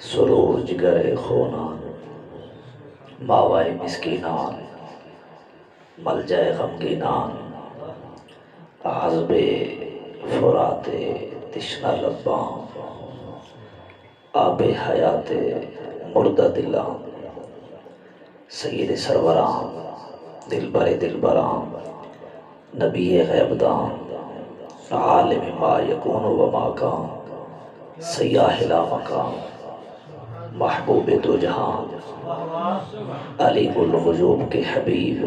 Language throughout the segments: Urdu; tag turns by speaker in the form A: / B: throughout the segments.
A: سرور جگر خونان، ماوائے مسکینان، ملجائے غمگینان، عذب فرات تشنہ لباں، آب حیات مردہ دلان، سید سروران، دلبر دلبران، نبی غیبدان، عالم ما یکون و ما کان، سیاح لا مکان، محبوب دو جہان، علیم الغیوب کے حبیب،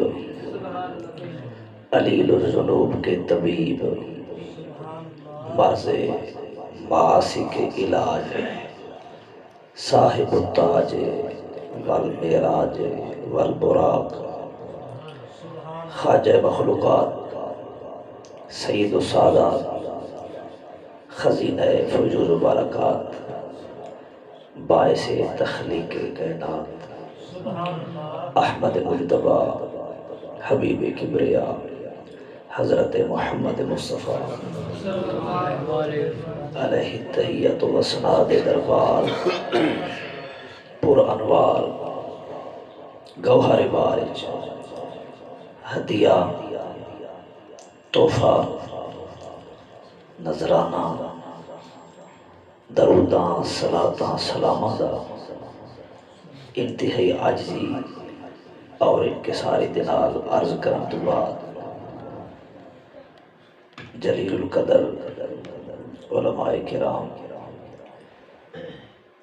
A: علیل الذنوب کے طبیب، مرض معاصی کے علاج، صاحب التاج والمعراج والبراق، خواجہ مخلوقات، سید السادات، خزینہ فیوض و برکات، باعث تخلیق کائنات، احمد مجتبیٰ، حبیب کبریا، حضرت محمد مصطفیٰ علیہ التحیۃ و ثناء دربار، پر انوار گوہر بارج، ہدیہ تحفہ نذرانہ دروداں صلاتاں سلاماں دا انتہائی عاجزی اور انکساری دنال عرض کرن تو بعد جلیل القدر علماء کرام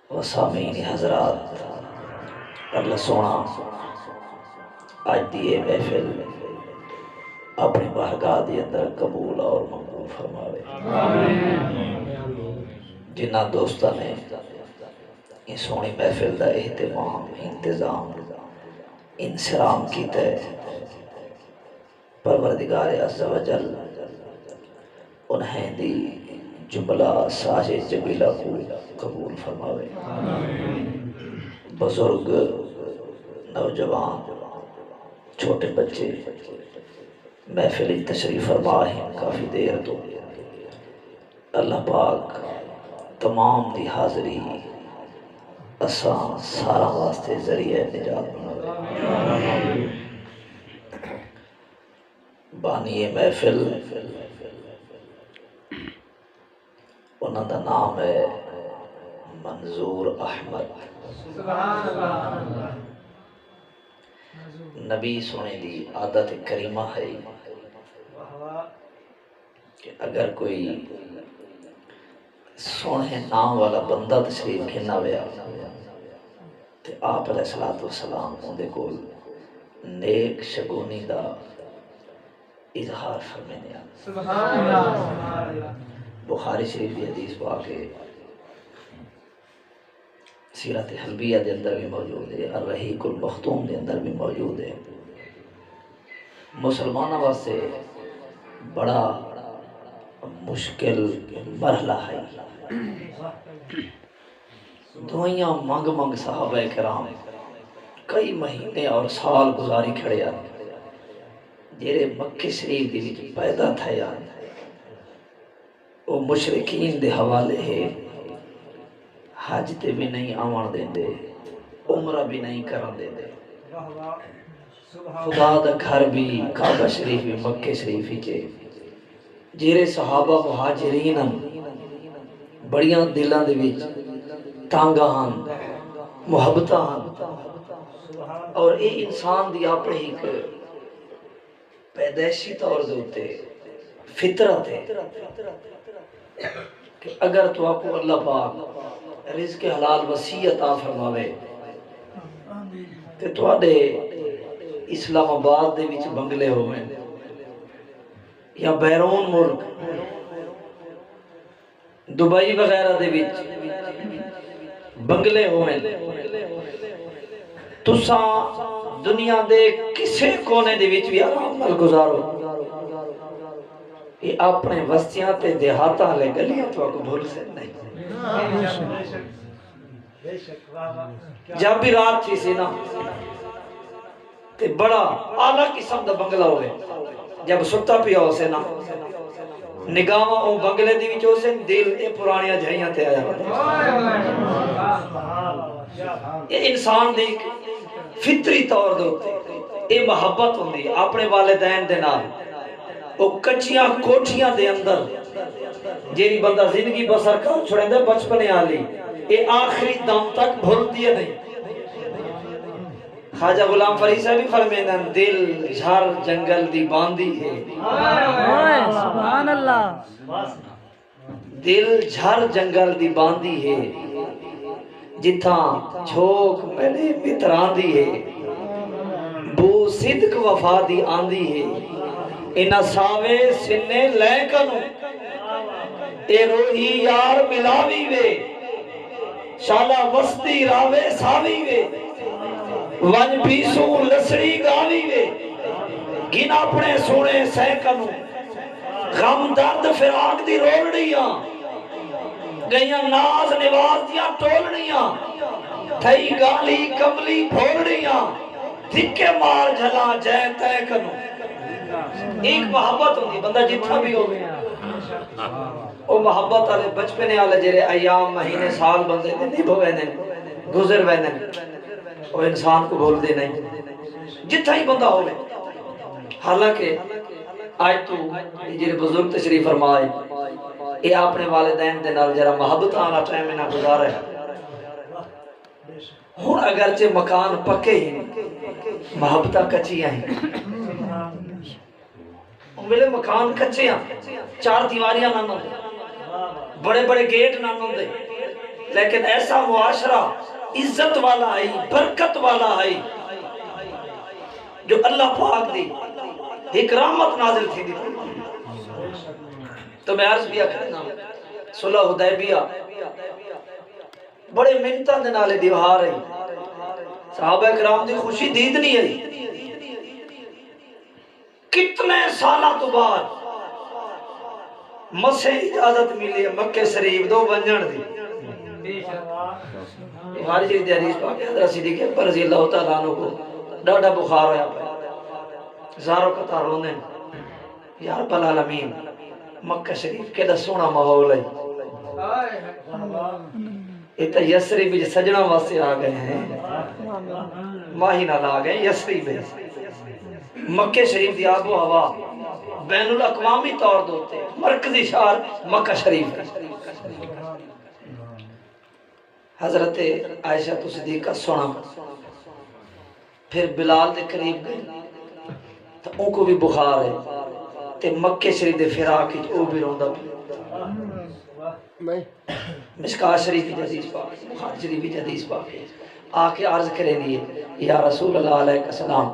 A: و سامعین حضرات، اللہ سونا آج دیئے محفل اپنی بارگاہ دی اندر قبول اور مقبول فرماوے۔ جنہ دوستہ نے یہ سونی محفل دا اہتمام، انتظام، انسرام کیتا ہے، پروردگار عز و جل انہیں دی جملہ ساج جمیلہ کو قبول فرماوے۔ بزرگ، نوجوان، چھوٹے بچے محفل تشریف فرما ہیں کافی دیر تو، اللہ پاک تمام دی حاضری اساں سارا واسطے ذریعہ نجات بناوے۔ بانی محفل انہاں دا نام ہے منظور احمد۔ نبی سونے دی عادت کریمہ ہے کہ اگر کوئی سونے نام والا بندہ تشریف گھنا ویا تو آپ علیہ السلام اندے کول نیک شگونی دا اظہار فرمینے آ۔ بخاری شریف دی حدیث پاکے سیرت حلبیہ دے اندر بھی موجود ہے، الرحیق المختوم دے اندر بھی موجود ہے۔ مسلمانہ واسطے بڑا مشکل مرحلہ ہے۔ دوائیاں مانگ مانگ صحابہ کرام کئی مہینے اور سال گزاری کھڑے آئے، جیرے مکہ شریف دی وچ پیدا تھے آئے وہ مشرکین دے حوالے ہے، حج تے بھی نہیں آوان دیں دے، عمرہ بھی نہیں کرن دیں دے، خدا دا گھر بھی کعبہ شریف بھی مکہ شریف ہی چے، جیرے صحابہ مہاجرین بڑیاں دلاں دے وچ تانگاں محبتاں اور اے انسان دی اپنی ایک پیدائشی طور دے ہوتے فطرت ہے کہ اگر تو آپ کو اللہ پاک رزق حلال وسیع عطا فرماوے تے تواڈے اسلام آباد دے وچ بنگلے ہوئے یا بیرون ملک دبئی وغیرہ دے وچ بنگلے ہوئے، تساں دنیا دے کسے کونے دے وچ بھی آرام نال گزارو، یہ اپنے وستیاں تے دیہاتاں لے گلیاں تو کو بھول سے نہیں۔ جب بھی رات تھی سی نا تے بڑا اعلیٰ قسم دا بنگلہ ہوئے، جب ستا پیا ہو سے نا نگاہ او بنگلے دی وچوں سے دل اے پرانیاں جھائیاں تے آیا یہ انسان دی فطری طور دے اے محبت ہوندی اپنے والدین دے نال او کچیاں کوٹھیاں دے اندر جیری بندہ زندگی بسر کر چھوڑیں دے بچپنے آلی اے آخری دم تک بھول دیا نہیں خواجہ غلام فرید صاحب بھی فرمیدن دل جھر جنگل دی باندی ہے
B: سبحان اللہ
A: دل جھر جنگل دی باندی ہے جتھاں جھوک ملے متران دی ہے بو صدق وفا دی آندی ہے انہ ساوے سنے لے کنو اے روحی یار ملاوی وے شالا وستی راوے ساوی وے ون پیسو لسڑی گاوی وے گن اپنے سونے سینکنو غم درد فراق دی رولڑیاں گئیاں ناز نواز دیاں ٹولڑیاں تھئی گالی کملی بھولڑیاں دھکے مار جھلا جائے تے کنو ایک محبت ہوندی بندہ جتنا بھی ہو گیا او محبت آلے بچپنے آلے جرے ایام مہینے سال بندے دے نہیں بھوئے نے گزر وے نے وہ انسان کو بھول دے نہیں جتنا ہی بندہ ہوئے حالانکہ آج تو جرے بزرگ تشریف فرمائے اے اپنے والدین دے نال جرا محبت آنا ٹائم میں نہ گزارے ہون اگرچہ مکان پکے ہیں محبتہ کچیاں ہیں ملے مکان کچے ہیں چار دیواریاں نہ نہ بڑے بڑے گیٹ نہ نہ دے لیکن ایسا معاشرہ عزت والا ہے برکت والا ہے جو اللہ پاک دی ایک رحمت نازل تھی دی تو میں عرض بیا کرنا صلح حدیبیہ بڑے منتاں دے نالے دیوہار ہے صحابہ کرام دی خوشی دید نہیں ہے کتنے سالہ تو بعد مسے اجازت ملی ہے مکہ شریف دو بنجن دی بخاری شریف دی حدیث پاک حضرت صدیق اکبر رضی اللہ تعالیٰ عنہ کو ڈاڈا بخار ہویا پہ زاروں قطار رونے یا رب العالمین مکہ شریف کے دا سونا ماحول ہے ایتا یسری بھی سجنہ واسے آ گئے ہیں ماہی نہ لا گئے یسری بھی مکہ شریف دی آب و ہوا بین الاقوامی طور دوتے مرکزی شہر مکہ شریف ہے حضرت عائشہ تو صدیقہ سونا پھر بلال دے قریب گئے تو ان کو بھی بخار ہے تے مکہ شریف دے فراق او بھی روندہ بھی مشکاہ شریف کی حدیث پاک بخاری شریف کی حدیث پاک آکے عرض کرے دیئے یا رسول اللہ علیہ السلام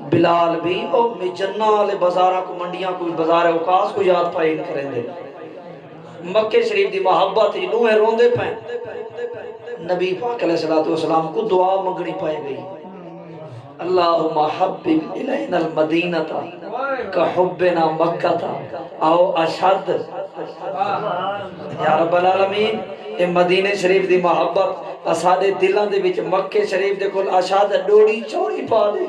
A: بلال بھی اور جنہ والے بازارہ کو منڈیاں کو بازار اوقاس کو یاد پائین کریں دے مکہ شریف دی محبت نوہ روندے پائیں نبی پاک علیہ السلام کو دعا مگنی پائے گئی اللہم حبب الینا المدینتا کا حبنا مکتا او اشد یا رب العالمین اے مدینہ شریف دی محبت اسادے دلان دے وچ مکہ شریف دے کل اشد ڈوڑی چوڑی پا دے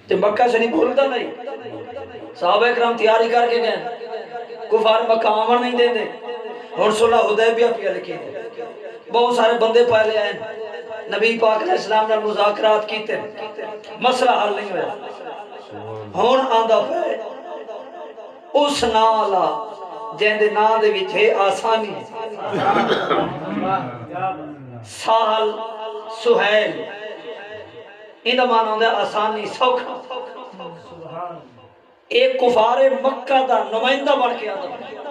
A: تے مکہ شریف بھولتا نہیں صحابہ اکرام تیاری کر کے گئے کفار مکہ آمن نہیں دے دے اور صلح حدیبیہ پہ لکھے بہت سارے بندے پہلے آئے نبی پاک علیہ السلام نے مذاکرات کیتے مسئلہ حل نہیں ہویا ہون آندہ پہ اس نالا جہاں دے نا دے وچھے آسانی سہل سہیل انہا مانا ہوندے آسانی سوکھا ایک کفار مکہ دا نمائندہ بڑھ کے آدھا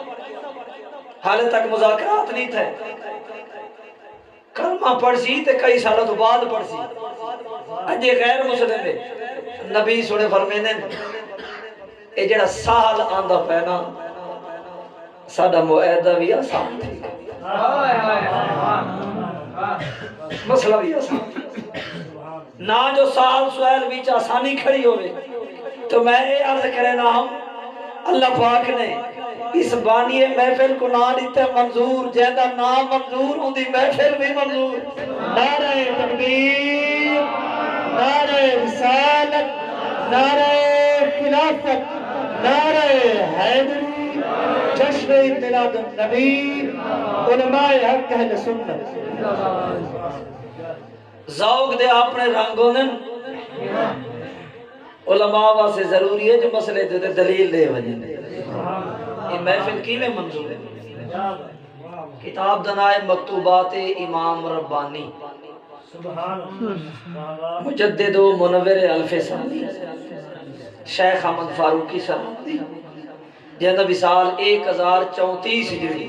A: حالے تک مذاکرات نہیں تھے کلمہ پڑھ سی تے کئی سالہ تو بعد پڑھ سی اجے غیر مسلم ہے نبی سنے فرمینے اے جڑا سال آندہ پہنا سادہ معاہدہ بھی آسان تھی مسئلہ بھی آسان تھی نہ جو سال سوال بیچ آسانی کھڑی ہوئے تو میں یہ عرض کرے نا ہم اللہ پاک نے اس بانی محفل کو نہ دیتے منظور جیدہ نہ منظور ہوں دی محفل بھی منظور نعرہ تکبیر نعرہ رسالت نعرہ خلافت
C: نعرہ حیدری، جشن میلاد النبی، علماء حق اہل سنت۔
A: ذوق دے اپنے رنگوں نے علماء واسطے ضروری ہے جو مسئلے دے دلیل دے وجہ یہ محفل کی میں منظور ہے کتاب دنائے مکتوبات امام ربانی مجدد و منور الف ثانی شیخ احمد فاروقی سرمدی جہاں وصال 1034 ہجری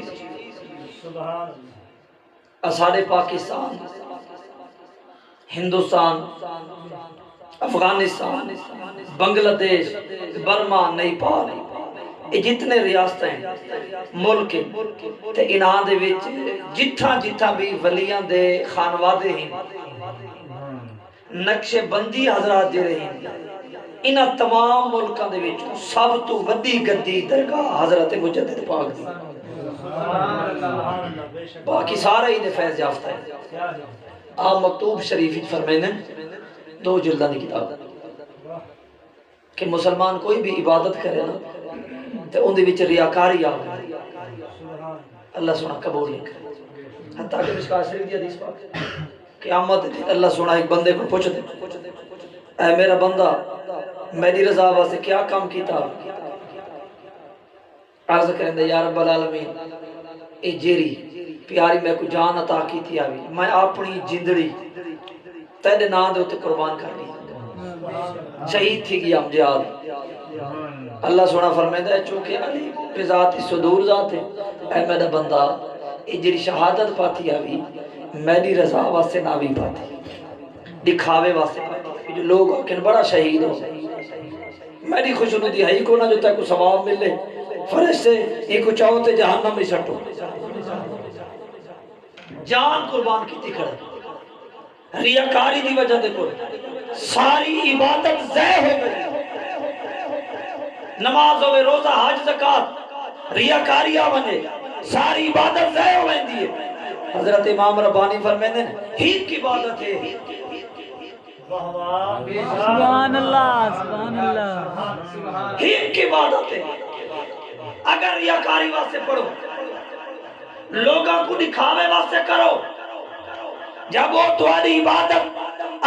A: اساڑے پاکستان ہندوستان افغانستان بنگلہ دیش برما نیپال یہ جتنے ریاستیں ملک تے انہاں دے وچ جتھاں بھی ولیاں دے خانوادے ہیں نقش بندی حضرات جڑے ہیں انہاں تمام ملکاں دے وچ سب تو وڈی گدی درگاہ حضرت مجدد پاک دی باقی سارے ہی فیض یافتہ ہے آپ مکتوب شریف فرمائنے 2 جلدہ کی کتاب کہ مسلمان کوئی بھی عبادت کرے نا تو ان دے وچ ریاکاری آوے اللہ سونا قبول نہیں کرے حتیٰ کہ مشکات شریف دی حدیث پاک قیامت اللہ سونا ایک بندے کو پوچھ دے اے میرا بندہ میری رضا واسطے کیا کام کیتا عرض کریں دے یا رب العالمین اے جیری پیاری میں کو جان عطا کی تھی آوی میں اپنی جندڑی تیرے نام دے ہوتے قربان کر لی شہید تھی گیا جہاد اللہ سونا فرمائے ہے چونکہ علی پہ ذاتی صدور ذات ہے اے میرا بندہ اے جیری شہادت پاتی آوی میری رضا واسے ناوی پاتی دکھاوے واسے پاتی جو لوگ کن بڑا شہید ہو میری خوشنو دی ہے کو نہ جو تے کو ثواب ملے فرشتے ایک کو چاہو تے جہنم میں سٹو جان قربان کی کھڑا ریاکاری دی وجہ دیکھو ساری عبادت ضائع ہو گئی نماز ہوئے روزہ حج زکات ریاکاری آونے ساری عبادت ضائع ہو گئی ہے حضرت امام ربانی فرمائے ہیں ہیت کی عبادت ہے
B: سبحان اللہ سبحان اللہ
A: ہیت کی عبادت ہے اگر ریاکاری واسطے پڑھو لوگوں کو دکھاوے واسطے کرو جب وہ تمہاری عبادت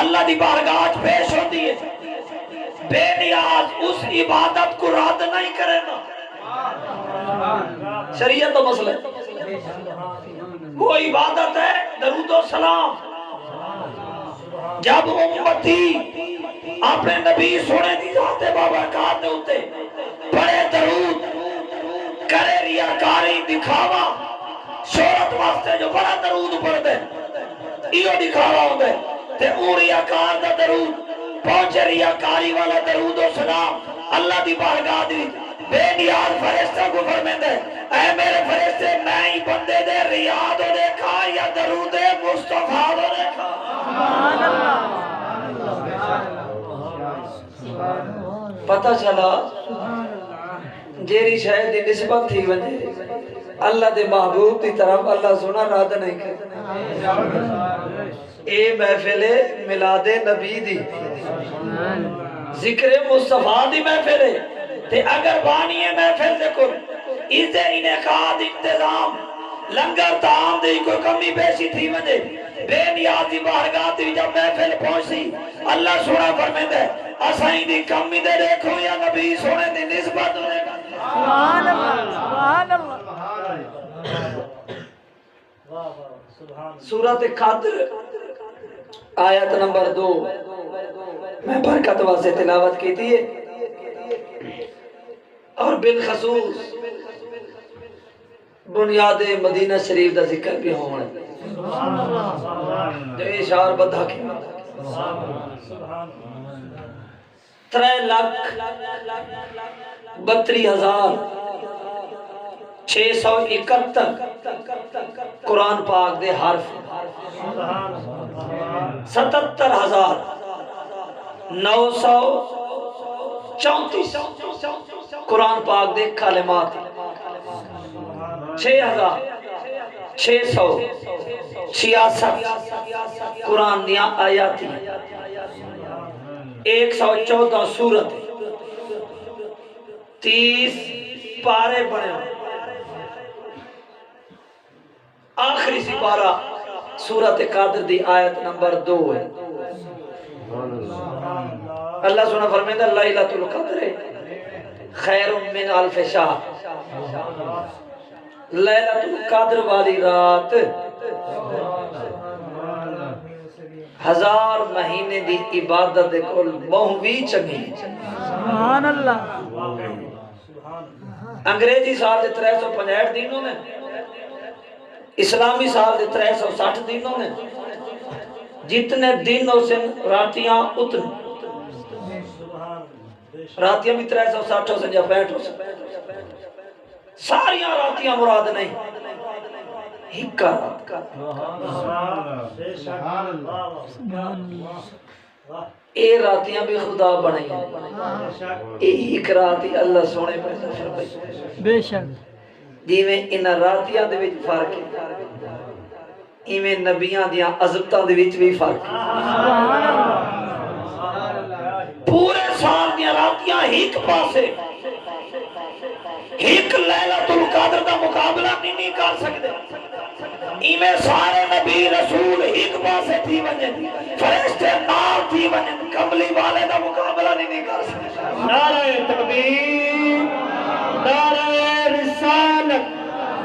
A: اللہ دی بارگاہ پیش ہوتی ہے بے نیاز اس عبادت کو رد نہیں کرے نا شریعت تو مسئلہ ہے وہ عبادت ہے درود و سلام جب امتی اپنے نبی سونے دی ذات بابرکات دے ہوتے بڑے درود کرے ریاکاری دکھاوا شہرت واسطے جو بڑا درود پڑھ دے ایو دکھاوا ہوں دے تے او ریاکار دا درود پہنچے ریاکاری والا درود و سلام اللہ دی بارگاہ دی بے نیاز فرشتہ کو فرمائے دے اے میرے فرشتے میں ہی بندے دے ریاض ہو دیکھا یا درود مصطفیٰ ہو دیکھا پتہ چلا جیری شاید دی نسبت تھی وجہ اللہ دے محبوب دی طرف اللہ سنا راد نہیں کرتا اے محفل ملاد نبی دی ذکر مصطفیٰ دی محفل تے اگر بانی محفل دیکھو اسے انعقاد انتظام لنگر تعام دی کوئی کمی بیشی تھی وجہ بے نیازی بارگاہ دی جب محفل پہنچی اللہ سنا فرمائے دے اسائیں دی کمی دے دیکھو یا نبی سونے دی نسبت ہونے گا
B: سبحان اللہ
A: سورۃ قدر آیت نمبر 2 میں برکت واسے تلاوت کی تھی اور بالخصوص بنیاد مدینہ شریف دا ذکر بھی ہونا جو اشار بدھا کی 3,32,671 قرآن پاک دے حرف 77,934 قرآن پاک دے کلمات 6,666 قرآن دیا آیاتی 114 سورت 30 پارے بنے آخری سپارہ سورۃ قادر دی آیت نمبر 2 ہے اللہ سبحانہ فرمائے دا لیلۃ القدر خیر من الف شہر لیلۃ القدر والی رات 1000 مہینے دی عبادت دے کول بہت بھی چنگی
B: سبحان اللہ
A: انگریزی سال دے 365 دنوں نے اسلامی سال دے 360 دنوں نے جتنے دن ہو سن راتیاں اتنی راتیاں بھی 360 ہو سن یا 65 ہو سن ساریاں راتیاں مراد نہیں ہکا رات کا اے راتیاں بھی خدا بنائی ہیں اے ایک راتی اللہ سونے پیدا فرمائی
B: بے شک
A: جی میں انہ راتیاں دے وچ فرق ہے ایویں نبیاں دیاں عظمتاں دے وچ بھی فرق ہے
B: سبحان اللہ
A: پورے سال دیاں راتیاں ایک پاسے ایک لیلۃ القدر دا مقابلہ نہیں کر سکتے ایویں سارے نبی رسول ایک پاسے تھی ونجے فرشتے نال تھی ونجے کملی والے دا مقابلہ نہیں کر سکتے
C: نعرہ تکبیر نعرہ رسالت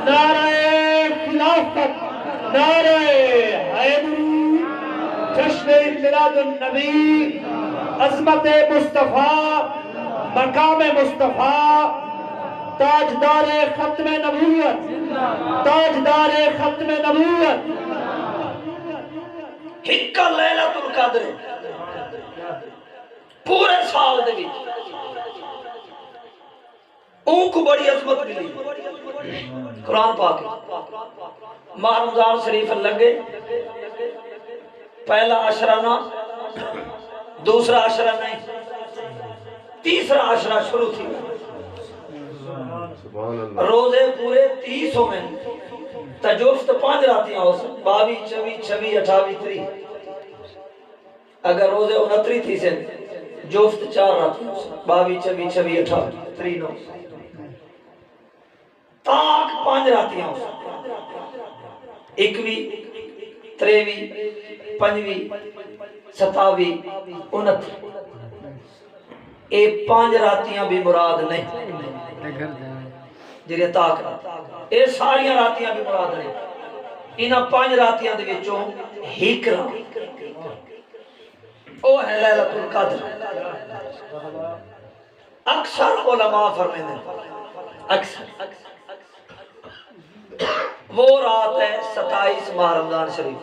C: نعرہ خلافت نعرہ حیدری جشن میلاد النبی عظمت مصطفیٰ مقام مصطفیٰ تاجدار ختم نبوت تاجدار ختم نبوت
A: ہکا لیلۃ القدر پورے سال دے وچ اون کو بڑی عظمت ملی قرآن پاک ماہ رمضان شریف لگے پہلا عشرہ نہ دوسرا عشرہ نہیں تیسرا عشرہ شروع تھی روزے پورے 30 ہو میں تجوفت 5 راتیاں ہو سن 22 24 26 28 30 اگر روزے 29 تھی سن جوفت 4 راتیاں ہو سن 22 24 26 28 30 9 تاک 5 راتیاں ہو سن 21 23 25 27 29 اے 5 راتیاں بھی مراد نہیں جڑے تاک رات اے ساریاں راتیاں بھی مراد نہیں انہاں 5 راتیاں دے وچوں ایک رات او ہے لیلۃ القدر اکثر علماء فرماتے ہیں اکثر وہ رات ہے 27 ماہ رمضان شریف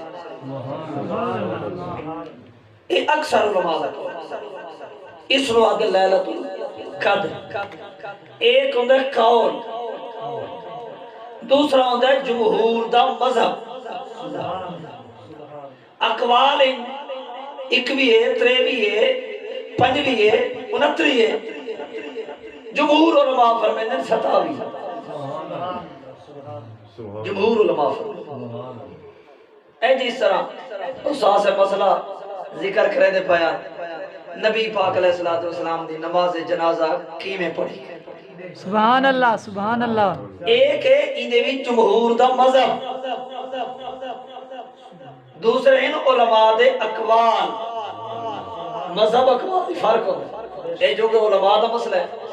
A: یہ اکثر علماء کا اس رو آگے لیلۃ القدر ایک ہوندہ ہے قول دوسرا ہوندہ ہے جمہور دا مذہب اقوال ایک بھی ہے 23 ہے 5 بھی ہے 29 ہے جمہور علماء فرمائیں 27 جمہور علماء اے جس طرح اساس مسئلہ ذکر کرے دے پایا نبی پاک علیہ السلام دی نماز جنازہ کی میں پڑھی
B: سبحان اللہ سبحان اللہ
A: ایک ہے اندے بھی جمہور دا مذہب دوسرے ہیں علماء دے اقوال مذہب اقوال فرق ہوتا ہے جو کہ علماء دا مسئلہ ہے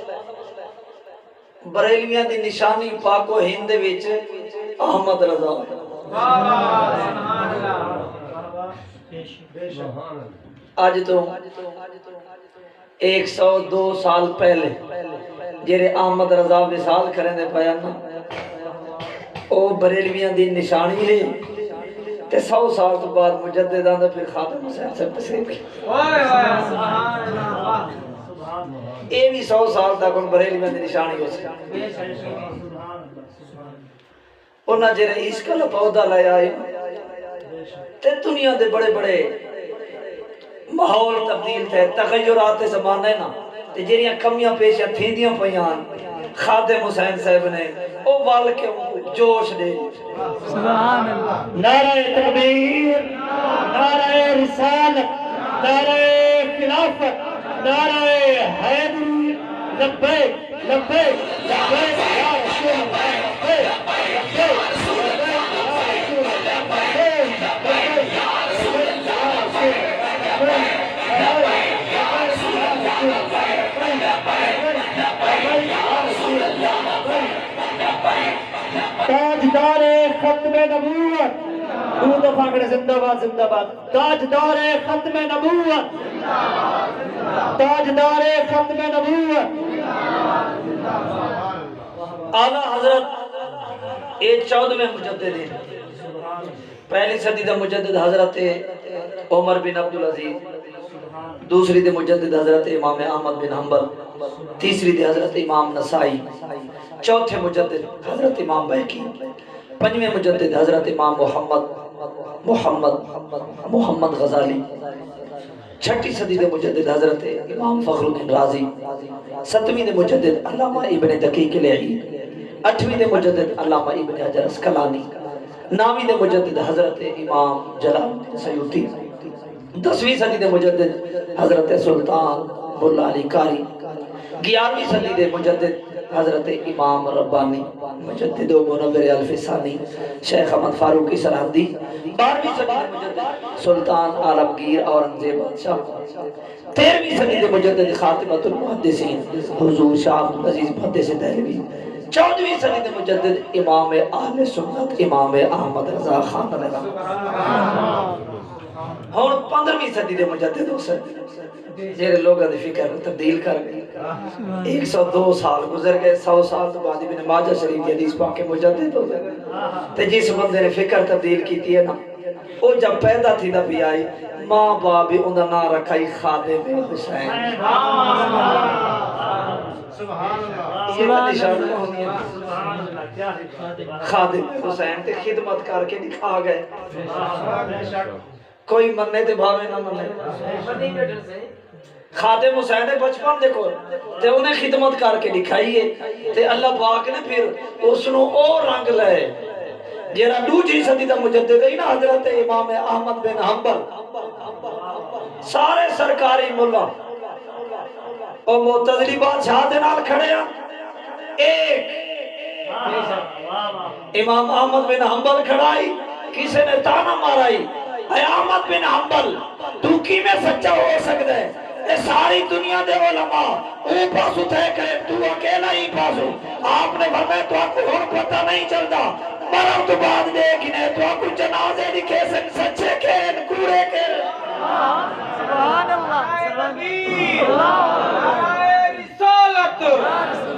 A: بریلویاں دی نشانی پاک و ہند وچ احمد رضا آج تو 102 سال پہلے جیرے احمد رضا وصال کریں دے پایا نا او بریلویاں دی نشانی ہے تے 100 سال تو بعد مجددان دا پھر خاتم حسین سے تشریف کی اے بھی 100 سال تک ان بریلویاں دی نشانی ہو سکتی انہاں جیرے عشق کا پودا لیا ہے تے دنیا دے بڑے بڑے ماحول تبدیل تھے تغیرات زمانے نا تے جیریاں کمیاں پیشیاں تھیندیاں پیان خادم حسین صاحب نے او وال کے جوش دے
B: سبحان اللہ
C: نعرہ تکبیر نعرہ رسالت نعرہ خلافت نعرہ حیدری لبیک لبیک لبیک یا رسول اللہ لبیک لبیک لبیک یا رسول اللہ لبیک لبیک یا رسول اللہ لبیک تاجدار ختم نبوت دو دفعہ کرے زندہ باد زندہ باد تاجدار ختم نبوت تاجدار ختم نبوت
A: اعلیٰ حضرت ایک 14ویں مجدد ہیں پہلی صدی دا مجدد حضرت عمر بن عبدالعزیز دوسری دے مجدد حضرت امام احمد بن حنبل تیسری دے حضرت امام نسائی چوتھے مجدد حضرت امام بیہقی پنجویں مجدد حضرت امام محمد غزالی چھٹی صدی دے مجدد حضرت امام فخر الدین رازی ستویں دے مجدد علامہ ابن دقیق العید اٹھویں دے مجدد علامہ ابن حجر اسقلانی نویں دے مجدد حضرت امام جلال الدین سیوطی 10ویں صدی دے مجدد حضرت سلطان ملا علی قاری 11ویں صدی دے مجدد حضرت امام ربانی مجدد و منور الفسانی شیخ احمد فاروقی سرحدی 12ویں صدی دے مجدد سلطان عالمگیر اورنگزیب بادشاہ 13ویں صدی دے مجدد خاتمۃ المحدثین حضور شاہ عبدالعزیز محدث دہلوی 14ویں صدی دے مجدد امام اہل سنت امام احمد رضا خان رضا اور 15ویں صدی دے مجدد ہو سکتے جیرے لوگاں دی فکر تبدیل کر گئی 102 سال گزر گئے 100 سال تو بعد ابن ماجہ شریف کی حدیث پاک کے مجدد ہو گئے تے جس بندے نے فکر تبدیل کیتی ہے نا وہ جب پیدا تھی دا بھی آئی ماں باپ بھی اندھا نہ رکھائی خادم حسین یہ نشان ہونی ہے خادم حسین تے خدمت کر کے دکھا گئے کوئی مننے تے بھاوے نہ مننے خادم حسین بچپن دیکھو تے انہیں خدمت کر کے دکھائیے تے اللہ پاک نے پھر اس نو اور رنگ لائے جیرا دوجی صدی دا مجدد ہے نا حضرت امام احمد بن حنبل سارے سرکاری ملا اور معتزلی بادشاہ دے نال کھڑے ہیں ایک امام احمد بن حنبل کھڑائی کسی نے تانا مارائی اے احمد بن حنبل تو کی میں سچا ہو سکتا ہے اے ساری دنیا دے علماء او پاسو تھے کرے تو اکیلا ہی پاسو آپ نے فرمایا تو آپ کو اور پتہ نہیں چلتا مرم تو بعد دیکھنے تو آپ کو جنازے دکھے سچے کہن کورے کہن
B: سبحان اللہ
D: نعرہ رسالت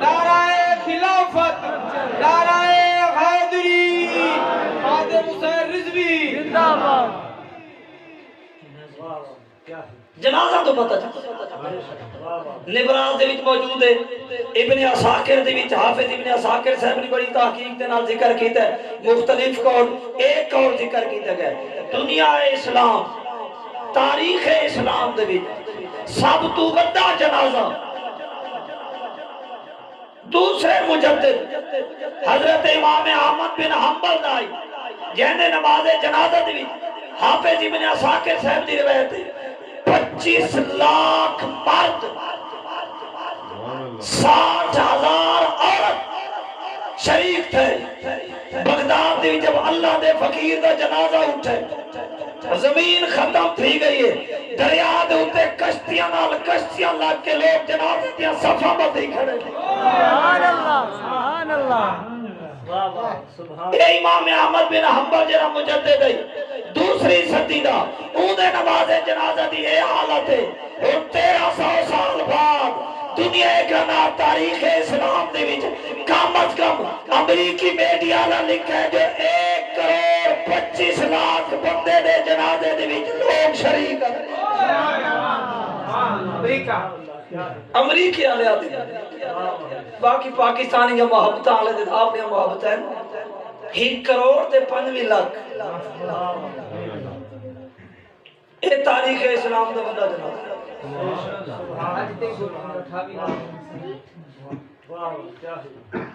D: نعرہ خلافت نعرہ حیدری خادم حسین رضوی
B: زندہ باد
A: جنازہ تو پتہ چلتا نبراز دے وچ موجود ہے ابن عساکر دے وچ حافظ ابن عساکر صاحب نے بڑی تحقیق دے نال ذکر کیتا ہے مختلف قول ایک قول ذکر کیتا گیا دنیا اسلام تاریخ اسلام دے وچ سب تو بڑا جنازہ دوسرے مجدد حضرت امام احمد بن حنبل دا جہنے نماز جنازہ دے وچ حافظ ابن عساکر صاحب دی روایت ہے 25 لاکھ مرد 60,000 عورت شریک تھے بغداد دی جب اللہ دے فقیر دا جنازہ اٹھے زمین ختم تھی گئی ہے دریا دے اتے کشتیاں نال کشتیاں لگ کے لوگ جنازے دیا صفحہ بندی کھڑے تھے
B: سبحان اللہ سبحان اللہ
A: اے امام احمد بن حنبل جرا مجدد ہے دوسری صدی دا اودے نماز جنازہ دی اے حالت ہے اور 1300 سال بعد دنیا گنا تاریخ اسلام دے وچ کم از کم امریکی میڈیا نے لکھا ہے جو 1,25 لاکھ بندے دے جنازے دے وچ لوگ شریک ہیں امریکی والے آتے باقی پاکستانی یا محبت والے دے اپنی محبت ہے 1 کروڑ تے 5 لاکھ اے تاریخ اسلام دا بندہ جناب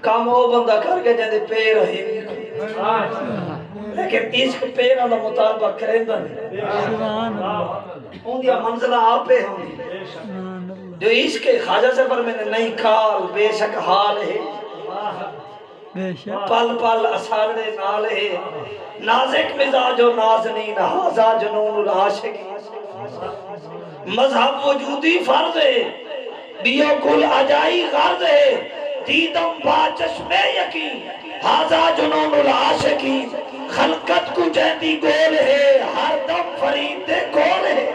A: کام وہ بندہ کر کے جاندے پیر ہے لیکن عشق پیراں دا مطالبہ کریندا نہیں
B: سبحان اللہ
A: اون دی منزلہ آپ پہ ہوندی جو عشق خواجہ سے پر میں نے نہیں کھال بے شک حال ہے
B: بے شک
A: پل پل اثارے نال ہے نازک مزاج و نازنین ہازا جنون العاشقی مذہب وجودی فرض ہے بیو کل اجائی غرض ہے دیدم با چشم یقین ہازا جنون العاشقی خلقت کو جہدی گول ہے ہر دم فرید دے کول ہے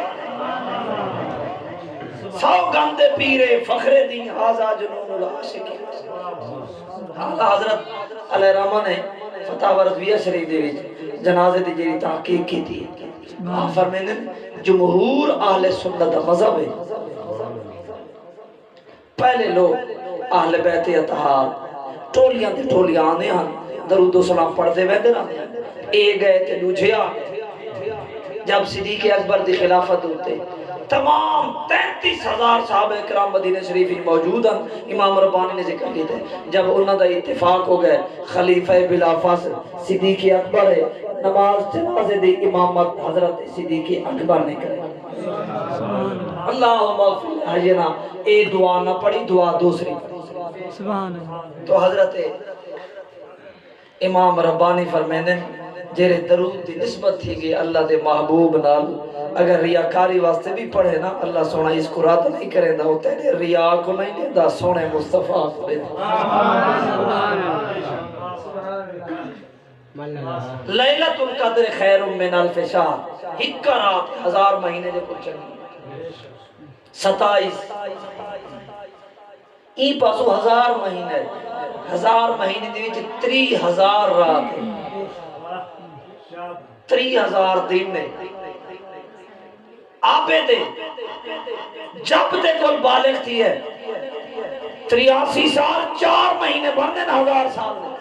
A: سو گندے پیرے فخر دین ہازا جنون العاشقی حضرت علیہ رحمہ نے فتح رضویہ شریف دے وچ جنازے دی جڑی تحقیق کی تھی آپ فرمیندے جمہور اہل سنت دا مذہب ہے پہلے لوگ اہل بیت اطہار ٹولیاں تے ٹولیاں آنے ہن درود و سلام پڑھتے ویندے نا اے گئے تے دوجے آ جب صدیق اکبر دی خلافت ہوتے تمام 33,000 صحابہ کرام مدینہ شریف میں موجود ہیں امام ربانی نے ذکر کیتے جب انہاں دا اتفاق ہو گئے خلیفہ بلا فاصل صدیق اکبر ہے نماز جنازے دی امامت حضرت صدیق اکبر نے کرے اللہم اغفر حینا اے دعا نہ پڑھی دعا دوسری پڑھی
B: سبحان اللہ
A: تو حضرت امام ربانی فرمیندے جیرے درود دی نسبت تھی گئی اللہ دے محبوب نال اگر ریاکاری واسطے بھی پڑھے نا اللہ سونا اس کو رد نہیں کرے دا ہوتا ہے ریا کو نہیں دیتا سونے مصطفیٰ کو دیتا لیلۃ القدر خیر من الف شہر ہکا رات 1000 مہینے دے کچھ نہیں 27 ای پاسو 1000 مہینے 1000 مہینے دے وچ 30,000 رات 30,000 دن نے آپے دے جب دے کل بالغ تھی ہے 83 سال 4 مہینے بندے 1000 سال دے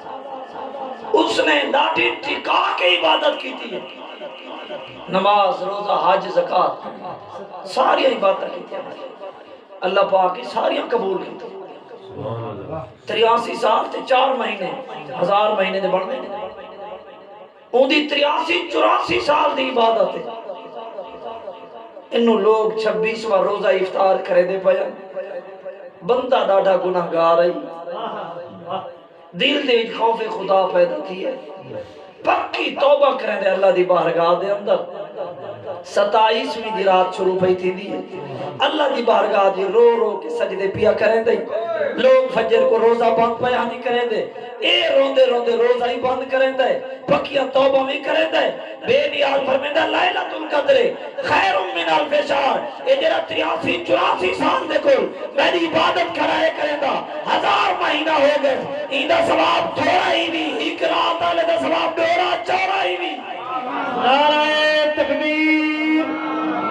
A: اس نے ڈاٹی ٹھکا کے عبادت کی تھی نماز روزہ حج زکاة ساری عبادت کی تھی اللہ پاک کی ساری قبول کی تھی 83 سال تے 4 مہینے 1000 مہینے دے بڑھنے ان دی 83-84 سال دی عبادت ہے انہوں لوگ 26واں روزہ افطار کرے دے پایا بندہ ڈاڑھا گناہ گار ہے دل دے خوف خدا پیدا کی ہے پکی توبہ کریں دے اللہ دی بارگاہ دے اندر 27ویں دی رات شروع پئی تھی دی اللہ دی بارگاہ دی رو رو کے سجدے پیا کریں دے لوگ فجر کو روزہ بند بیانی کریں دے اے روندے روندے روزہ ہی بند کریں دے پکیا توبہ بھی کریں دے بے نیاز فرمیندہ لیلۃ القدر خیر من الف شہر اے جرا 83-84 سال دے کول میری عبادت کرائے کریں دا 1000 مہینہ ہو گئے ایندہ ثواب تھوڑا ہی نہیں ایک رات آلے دا ثواب ڈورا چورا ہی نہیں
C: نعرہ تکبیر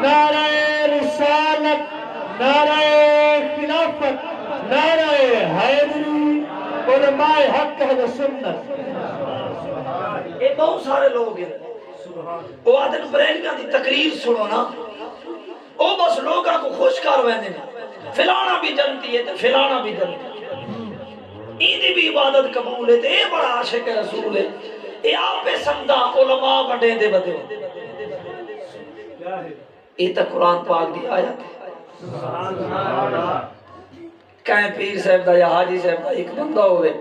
C: نعرہ رسالت نعرہ خلافت نعرہ حیدری علماء حق و سنت
A: یہ بہت سارے لوگ ہیں وہ آدھن بریلیاں دی تقریر سنو نا وہ بس لوگاں کو خوش کر ویندے نا فلانا بھی جنتی ہے تو فلانا بھی جنتی ہے ایدی بھی عبادت قبول ہے تو یہ بڑا عاشق رسول ہے یہ آپ سمدہ علماء بڑے دے بدے ہو یہ تا قرآن پاک دی آیت ہے کہیں پیر صاحب دا یا حاجی صاحب دا ایک بندہ ہوئے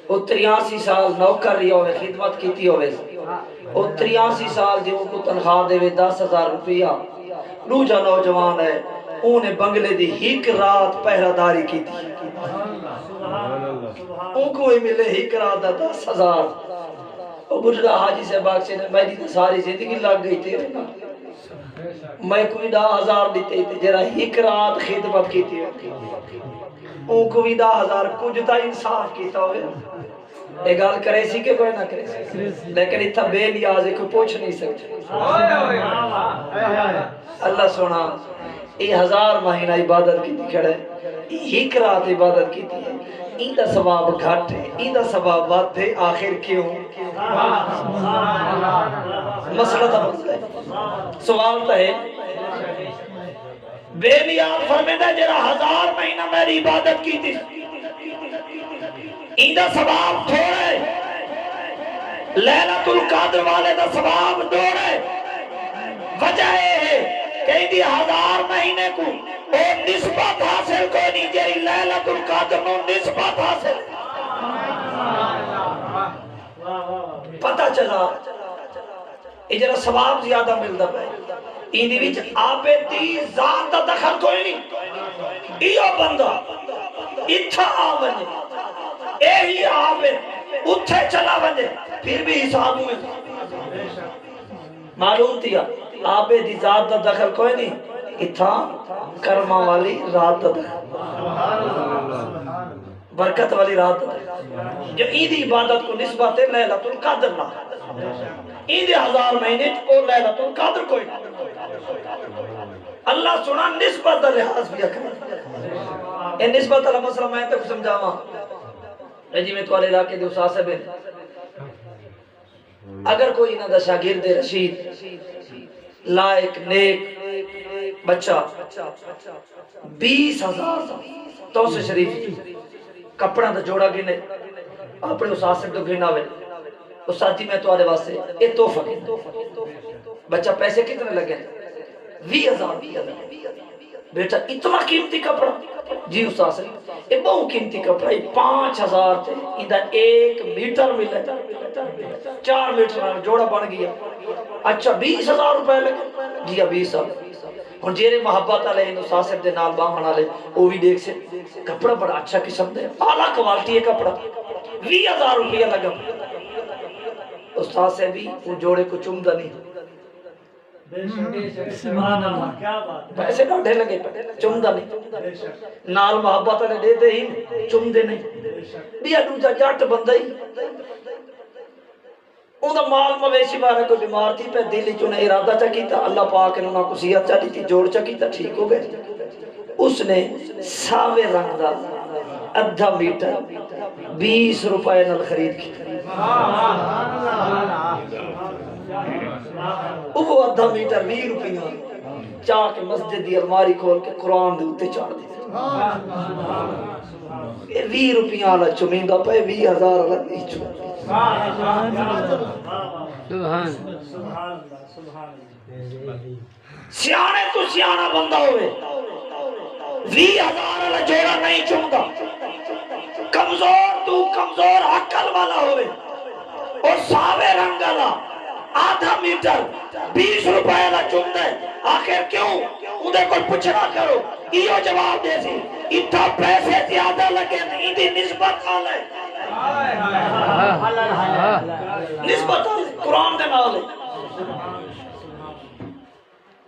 A: وہ 83 سال نوکر رہی ہوئے خدمت کیتی ہوئے وہ 83 سال دیوں کو تنخواہ دے 10,000 روپیہ دوجا نوجوان ہے انہیں بنگلے دی ہیک رات پہراداری کی تھی ان کو ہی ملے ہیک رات دا 10,000 وہ بجھڑا حاجی سے باغ سے میری تو ساری زندگی لگ گئی تیرے نا میں کوئی 10,000 دیتے تھے جرا ہیک رات خدمت کی تھی ان کو بھی 10,000 کچھ تا انصاف کیتا ہوئے ایک گال کرے سی کہ کوئی نہ کرے سی لیکن اتھا بے نیاز ہے کوئی پوچھ نہیں سکتے اللہ سونا یہ 1000 مہینہ عبادت کی تھی کھڑے ہیک رات عبادت کی تھی این دا ثواب گھٹ ہے این دا ثواب بات ہے آخر کیوں مسئلہ تھا مسئلہ ہے سوال تا ہے بے نیاز فرمیدہ جرا 1000 مہینہ میری عبادت کی تھی این دا ثواب تھوڑے لیلۃ القدر والے دا ثواب دوڑے وجہ ہے کہ دی 1000 مہینے کو او نسبت حاصل کوئی نہیں جی لیلۃ القدر نو نسبت حاصل پتہ چلا اجرا ثواب زیادہ ملدا پے ایندی وچ عابد دی ذات دا دخل کوئی نہیں ایو بندہ اتھا آ ونجے اے ہی عابد اتھے چلا ونجے پھر بھی حساب میں معلوم تھیا عابد دی ذات دا دخل کوئی نہیں اتھا کرما والی رات دا دخل برکت والی رات دا دخل جو ایدی عبادت کو نسبت ہے لیلۃ القدر نہ ایدی 1000 مہینے کو لیلۃ القدر کوئی نہ اللہ سنا نسبت دا لحاظ بھی اکھر اے نسبت اللہ مسئلہ میں تک سمجھاواں اے جی میں تو علاقے دے اساسے بے اگر کوئی نہ دا شاگرد رشید لائق نیک بچہ 20,000 تو سے شریف کپڑا دا جوڑا گنے اپنے اساسے تو گنا وے اس ساتھی میں تو آدھے واسے یہ توفہ گنا بچہ پیسے کتنے لگے 20,000 بیٹا اتنا قیمتی کپڑا جی استاد سے یہ بہت قیمتی کپڑا یہ 5,000 تھے ادھر 1 میٹر ملے 4 میٹر جوڑا بن گیا اچھا 20,000 روپے لگے جی 20,000 اور جیرے محبت والے ان استاد سے دے نال باہن والے وہ بھی دیکھ سے کپڑا بڑا اچھا قسم دے اعلیٰ کوالٹی ہے کپڑا 20,000 روپیہ لگا استاد سے بھی وہ جوڑے کو چمدہ نہیں
B: سبحان اللہ کیا بات
A: پیسے ڈھاڈے لگے چمدہ نہیں نال محبت والے دے دے ہی چمدے نہیں بیا دوجا جٹ بندہ ہی اون دا مال مویشی بارے کوئی بیمار تھی پہ دل چ نے ارادہ چا کیتا اللہ پاک نے انہاں کو صحت چا دی جوڑ چا کیتا ٹھیک ہو گئے اس نے ساوے رنگ دا ادھا میٹر 20 روپے نال خرید کی وہ ادھا میٹر 20 روپیہ چاہ کے مسجد دی الماری کھول کے قرآن دے اتے چاڑ دی 20 روپیہ والا چمیندہ پہ 20,000 والا نہیں چمیندہ سیانے تو سیانہ بندہ ہوئے 20,000 والا جوڑا نہیں چمدہ کمزور تو کمزور عقل والا ہوئے اور ساوے رنگ والا آدھا میٹر 20 روپے والا چمدہ آخر کیوں انہیں کوئی پوچھنا کرو یہ جواب دے سی اتھا پیسے زیادہ لگے نہیں دی نسبت آلے نسبت آلے قرآن دے نالے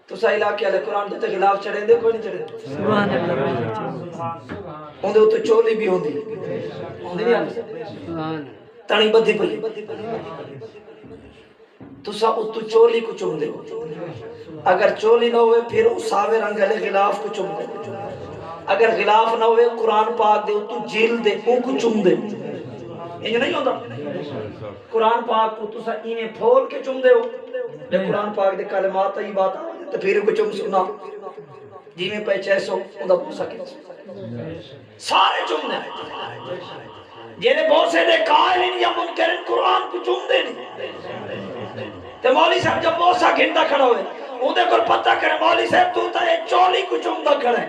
A: تو سا علاقے والے قرآن دے خلاف چڑھیں دے کوئی نہیں چڑھیں دے
B: سبحان اللہ
A: اندھے تو چولی بھی ہوندی ہوندی نہیں آنے تانی بدھی پلی تو سا اتو چولی کو چم دے اگر چولی نہ ہوئے پھر ساوے رنگ علیہ غلاف کو چم دے اگر غلاف نہ ہوئے قرآن پاک دے اتو جیل دے ان کو چم دے یہ نہیں ہوتا قرآن پاک کو تو سا انہیں پھول کے چم دے ہو جب قرآن پاک دے کلمات ہی بات آئے تو پھر کو چم سنا جی میں پہچے سو اندھا پوسا کے سارے چم دے جنہیں بہت سے دے قائلین یا منکرین قرآن کو چم دے نہیں تے مولی صاحب جب بہت سا گھنٹا کھڑا ہوئے انہیں کو پتہ کرے مولی صاحب تو تا یہ چولی کو چمدہ کھڑے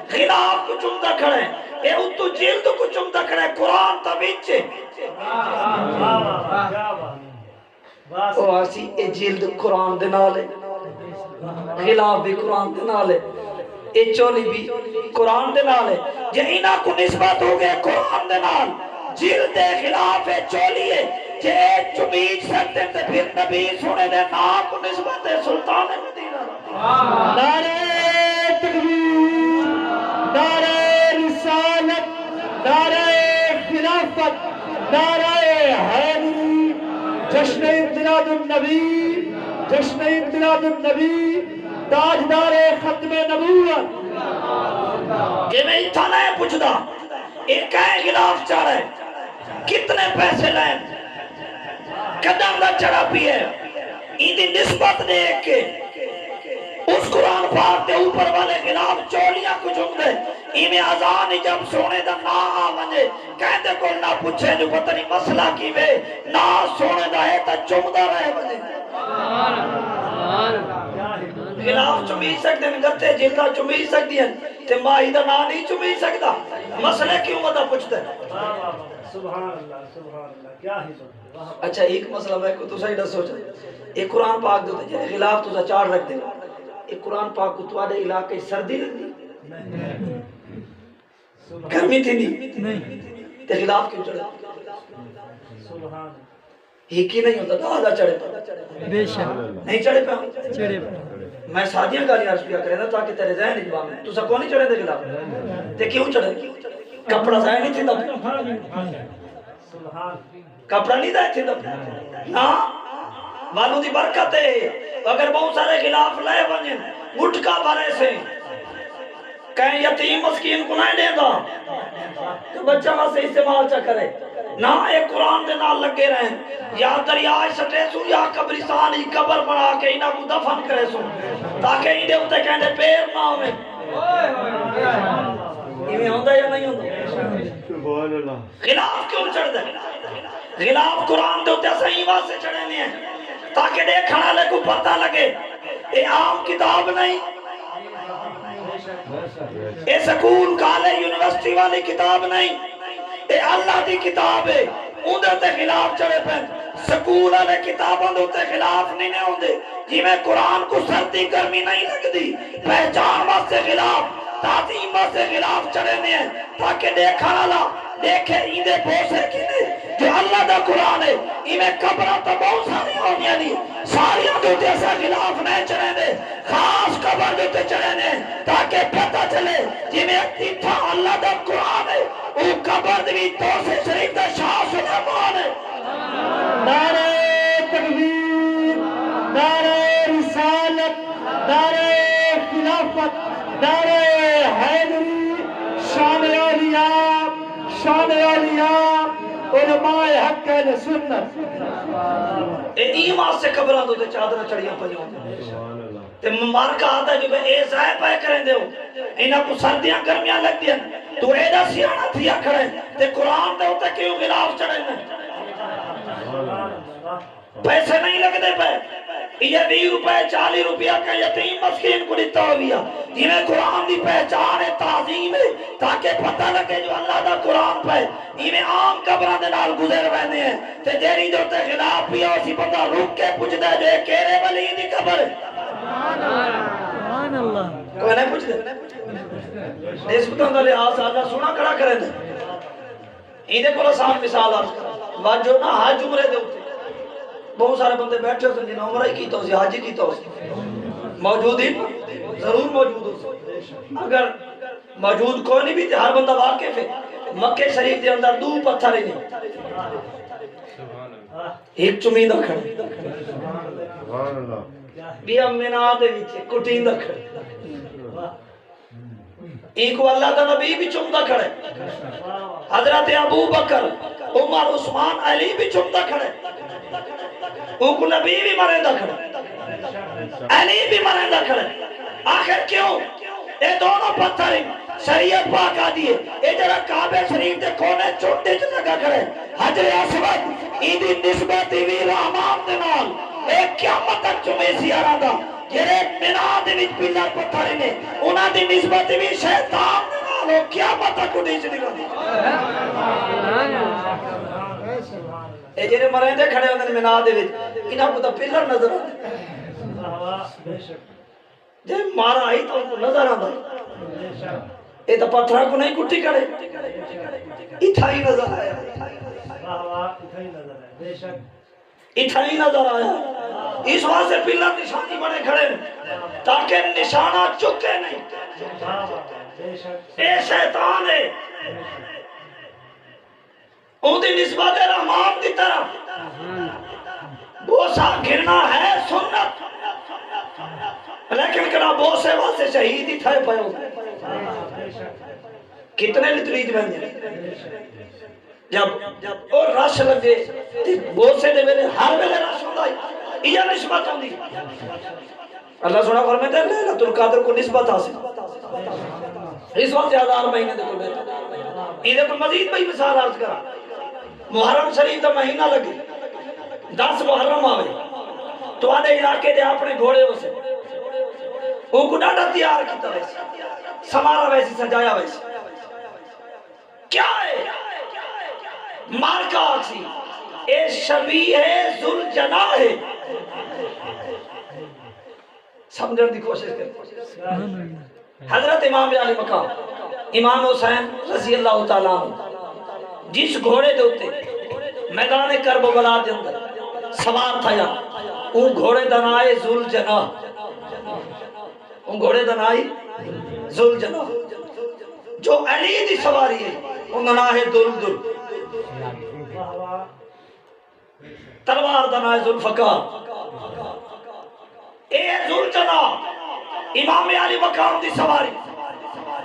A: خلاف کو چمدہ کھڑے یہ اتو جلد کو چمدہ کھڑے قرآن تا بیچے او آسی اے جلد قرآن دے نالے خلاف بھی قرآن دے نالے اے چولی بھی قرآن دے نالے جے انہاں کو نسبت ہو گئے قرآن دے نال جلد خلاف چولی ہے جے چمیج سکتے تھے پھر نبی سنے دے نام کو نسبت ہے سلطان مدینہ
C: نعرہ تکبیر نعرہ رسالت نعرہ خلافت نعرہ حیدری جشن امتداد النبی جشن امتداد النبی تاجدار ختم نبوت
A: کہ میں اتھا نہیں پوچھدا ایک کہیں خلاف چاہ رہے کتنے پیسے لیں قدم دا چڑھا پیے ایدی نسبت دیکھ کے اس قرآن پاک دے اوپر والے خلاف چولیاں کو جھم دے ایمیں آزان جب سونے دا نا آمنجے کہندے کو نہ پوچھے جو پتہ نہیں مسئلہ کی بے نا سونے دا ہے تا جھم دا رہے بجے خلاف چمی سکتے ہیں گتے جلدہ چمی سکتی ہیں تے مائی دا نام نہیں چمی سکتا مسئلے کیوں مدہ پوچھتے ہیں
B: سبحان اللہ کیا ہی سن
A: اچھا ایک مسئلہ میں کو تو صحیح نہ سوچا ایک قرآن پاک دو تے خلاف تو چاڑ رکھ دے ایک قرآن پاک کو تو آدھے علاقے سردی لگ دی گرمی تھی نہیں تے خلاف کیوں چڑھے
B: سبحان
A: ایک ہی نہیں ہوتا تھا آدھا چڑھے پا
E: بے شک
A: نہیں چڑھے پا
E: چڑے
A: میں سادیاں گالی عرض پیا کرے نا تاکہ تیرے ذہن نہیں جواب میں تو سب کو نہیں چڑھے دے خلاف تے کیوں چڑھے کپڑا ذہن نہیں تھی دا
B: سبحان
A: کپڑا نہیں دا تھی دا نا والوں دی برکت ہے اگر بہت سارے خلاف لائے بنیں گھٹکا بھرے سے کہیں یتیم مسکین کو نہیں دے دا کہ بچہ وہاں سے استعمال چا کرے نہ ایک قرآن دے نال لگے رہیں یا دریائے سٹے سو یا قبرستان ہی قبر بنا کے انہاں کو دفن کرے سو تاکہ انہیں ہوتے کہیں دے پیر نہ ہوئے یہ ہوندہ یا نہیں ہوندہ خلاف کیوں چڑھ دے خلاف قرآن دے ہوتے صحیح واسے چڑھے نہیں ہیں تاکہ دیکھنا لے کو پتہ لگے یہ عام کتاب نہیں یہ سکول کالے یونیورسٹی والی کتاب نہیں یہ اللہ دی کتاب ہے اندر تے خلاف چڑھے پہ سکول والے کتابوں تے خلاف نہیں ہوندے جی میں قرآن کو سردی گرمی نہیں لگتی پہچان واسطے خلاف تعظیم واسطے خلاف چڑھے نہیں ہیں تاکہ دیکھنا لا دیکھے ایندے بوسے کی نہیں جو اللہ دا قرآن ہے ایمیں قبرہ تو بہت ساری ہونی نہیں ساریاں دوتے ایسا خلاف نہیں چڑھے دے خاص قبر دوتے چڑھے دے تاکہ پتہ چلے جی میں اتھا اللہ دا قرآن ہے او قبر دوی تو سے شریف دا شاہ سلیمان ہے
C: نعرہ تکبیر نعرہ رسالت نعرہ خلافت نعرہ حیدری شان اولیاء علماء حق اہل سنت
A: اے ایمان سے قبران دو تے چادرہ چڑھیاں پہنیوں تے مبارکہ آتا ہے جو بے اے ضائع پائے کریں دے ہو انہاں کو سردیاں گرمیاں لگ دیا تو ایڈا سیانہ تھیا کھڑے تے قرآن دے ہوتا کیوں خلاف چڑھے میں پیسے نہیں لگ دے پہ یہ 20 روپے 40 روپیہ کا یتیم مسکین کو دیتا ہو گیا جنہیں قرآن دی پہچان ہے تعظیم ہے تاکہ پتہ لگے جو اللہ دا قرآن پہ انہیں عام قبران دے نال گزر رہنے ہیں تے جیری جو تے خلاف بھی ہو سی بندہ رک کے پوچھ دے جو ایک کیرے والی دی قبر ہے
E: سبحان اللہ
A: کوئی نہیں پوچھ دے نسبتاں دا لحاظ آجا سونا کھڑا کریں دے ایدے کو آسان مثال آج کر واجو نا حج عمرے دے ہوتے بہت سارے بندے بیٹھے ہوتے جنہیں عمرہ ہی کیتا ہو سی حاجی کیتا ہو سی موجود ہی ضرور موجود ہو سی اگر موجود کوئی نہیں بھی تھے ہر بندہ واقف ہے مکہ شریف دے اندر دو پتھر ہی نہیں ایک چمیدہ کھڑے بھی امینہ دے ویچے کٹیندہ کھڑے ایک کو اللہ کا نبی بھی چمدہ کھڑے حضرت ابو بکر عمر عثمان علی بھی چمدہ کھڑے ان کو نبی بھی مرندہ کھڑے علی بھی مرندہ کھڑے آخر کیوں یہ دونوں پتھر شریعت پاک آ دیئے یہ جرہ کعبہ شریف دے کونے چھوٹے جنگا کھڑے حجر اسود ایدی نسبتی وی رحمان دنال ایک قیامت تک چمیسی آرادہ جرے منہ دے وچ پلر پتھر نے انہاں دی نسبت بھی شیطان دنال ہو قیامت تک کو نیچ نگا دی اے جرے مرندے کھڑے ہوندے منہ دے وچ انہاں کو تا پلر نظر آتے جے مارا آئی تو ان کو نظر آتا اے تا پتھرہ کو نہیں کٹی کرے اتھا ہی نظر آیا اتھا ہی نظر آیا اس واسطے پلر نشانی بڑے کھڑے تاکہ نشانہ چکے نہیں اے شیطان ہے ان دی نسبت رحمان دی طرف بوسا گرنا ہے سنت لیکن کنا بوسے واسے شہید ہی تھے پہ ہو کتنے لتریج بن جائے جب اور رش لگے بوسے دے میرے ہر ویلے رش ہوتا ہے یہ نسبت ہوندی اللہ سنا فرماتے ہیں لیلۃ القدر کو نسبت حاصل اس وقت 1000 مہینے دے کل بیٹھا یہ کو مزید بھئی مثال عرض کرا محرم شریف دا مہینہ لگے 10 محرم آوے تو آنے علاقے دے اپنے گھوڑے ہو سے وہ کو ڈاٹا تیار کیتا ویسے سمارا ویسی سجایا ویسی کیا ہے مارکا آکسی اے شبیہ ذوالجناح ہے سمجھن دی کوشش کریں حضرت امام علی مقام امام حسین رضی اللہ تعالیٰ عنہ جس گھوڑے دے ہوتے میدان کربلا دے اندر سوار تھا یا ان گھوڑے دا نام ہے ذوالجناح ان گھوڑے دا نام ہے ذوالجناح جو علی دی سواری ہے ان دا نام ہے دلدل تلوار دا نام ہے ذوالفقار اے ذوالجناح امام علی مقام دی سواری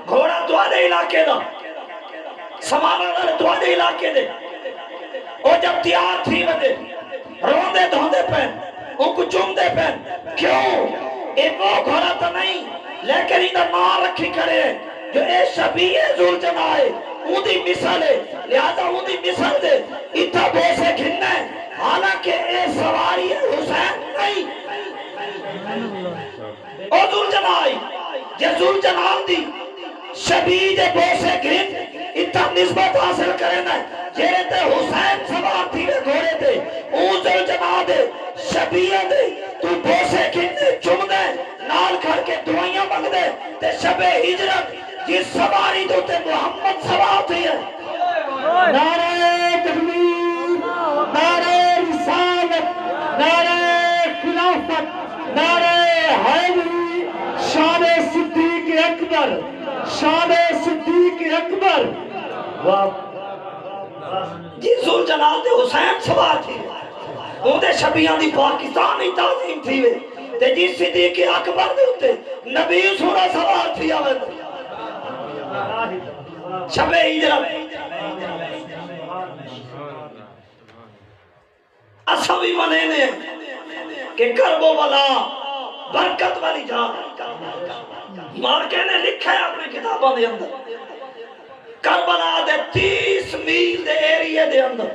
A: گھوڑا دوادے علاقے دا سمانا دے دوادے علاقے دے او جب تیار تھی ودے روندے دھوندے پہن ان کو چوم دے پہن کیوں اے وہ گھوڑا تو نہیں لیکن انہا ماں رکھی کرے جو اے شبیہ ذوالجناح ہے اون دی مثال ہے لہذا اون دی مثال دے اتھا بوسے گھننا ہے حالانکہ اے سواری حسین نہیں او ذوالجناح جے ذوالجناح دی شبیہ دے بوسے گھن اتھا نسبت حاصل کرنا ہے جیرے تے حسین سوار تھی وے گھوڑے تے اون ذوالجناح دے شبیہ دے تو بوسے گھن دے چم دے نال کھڑ کے دعائیاں مانگ دے تے شب ہجرت جس سواری دو تے محمد سوار تھی ہے
C: نعرہ تکبیر نعرہ رسالت نعرہ خلافت نعرہ حیدری شان صدیق اکبر شان صدیق اکبر
A: جی ذوالجلال دے حسین سوار تھی وہ دے شبیان دی پاکستانی تعظیم تھی وے تے جی صدیق اکبر دے ہوتے نبی سورہ سوار تھی آوے شب ہجرت اسا بھی منینے کہ کرب و بلا برکت والی جان مارکے نے لکھا ہے اپنے کتابوں دے اندر کربلا دے 30 میل دے ایریے دے اندر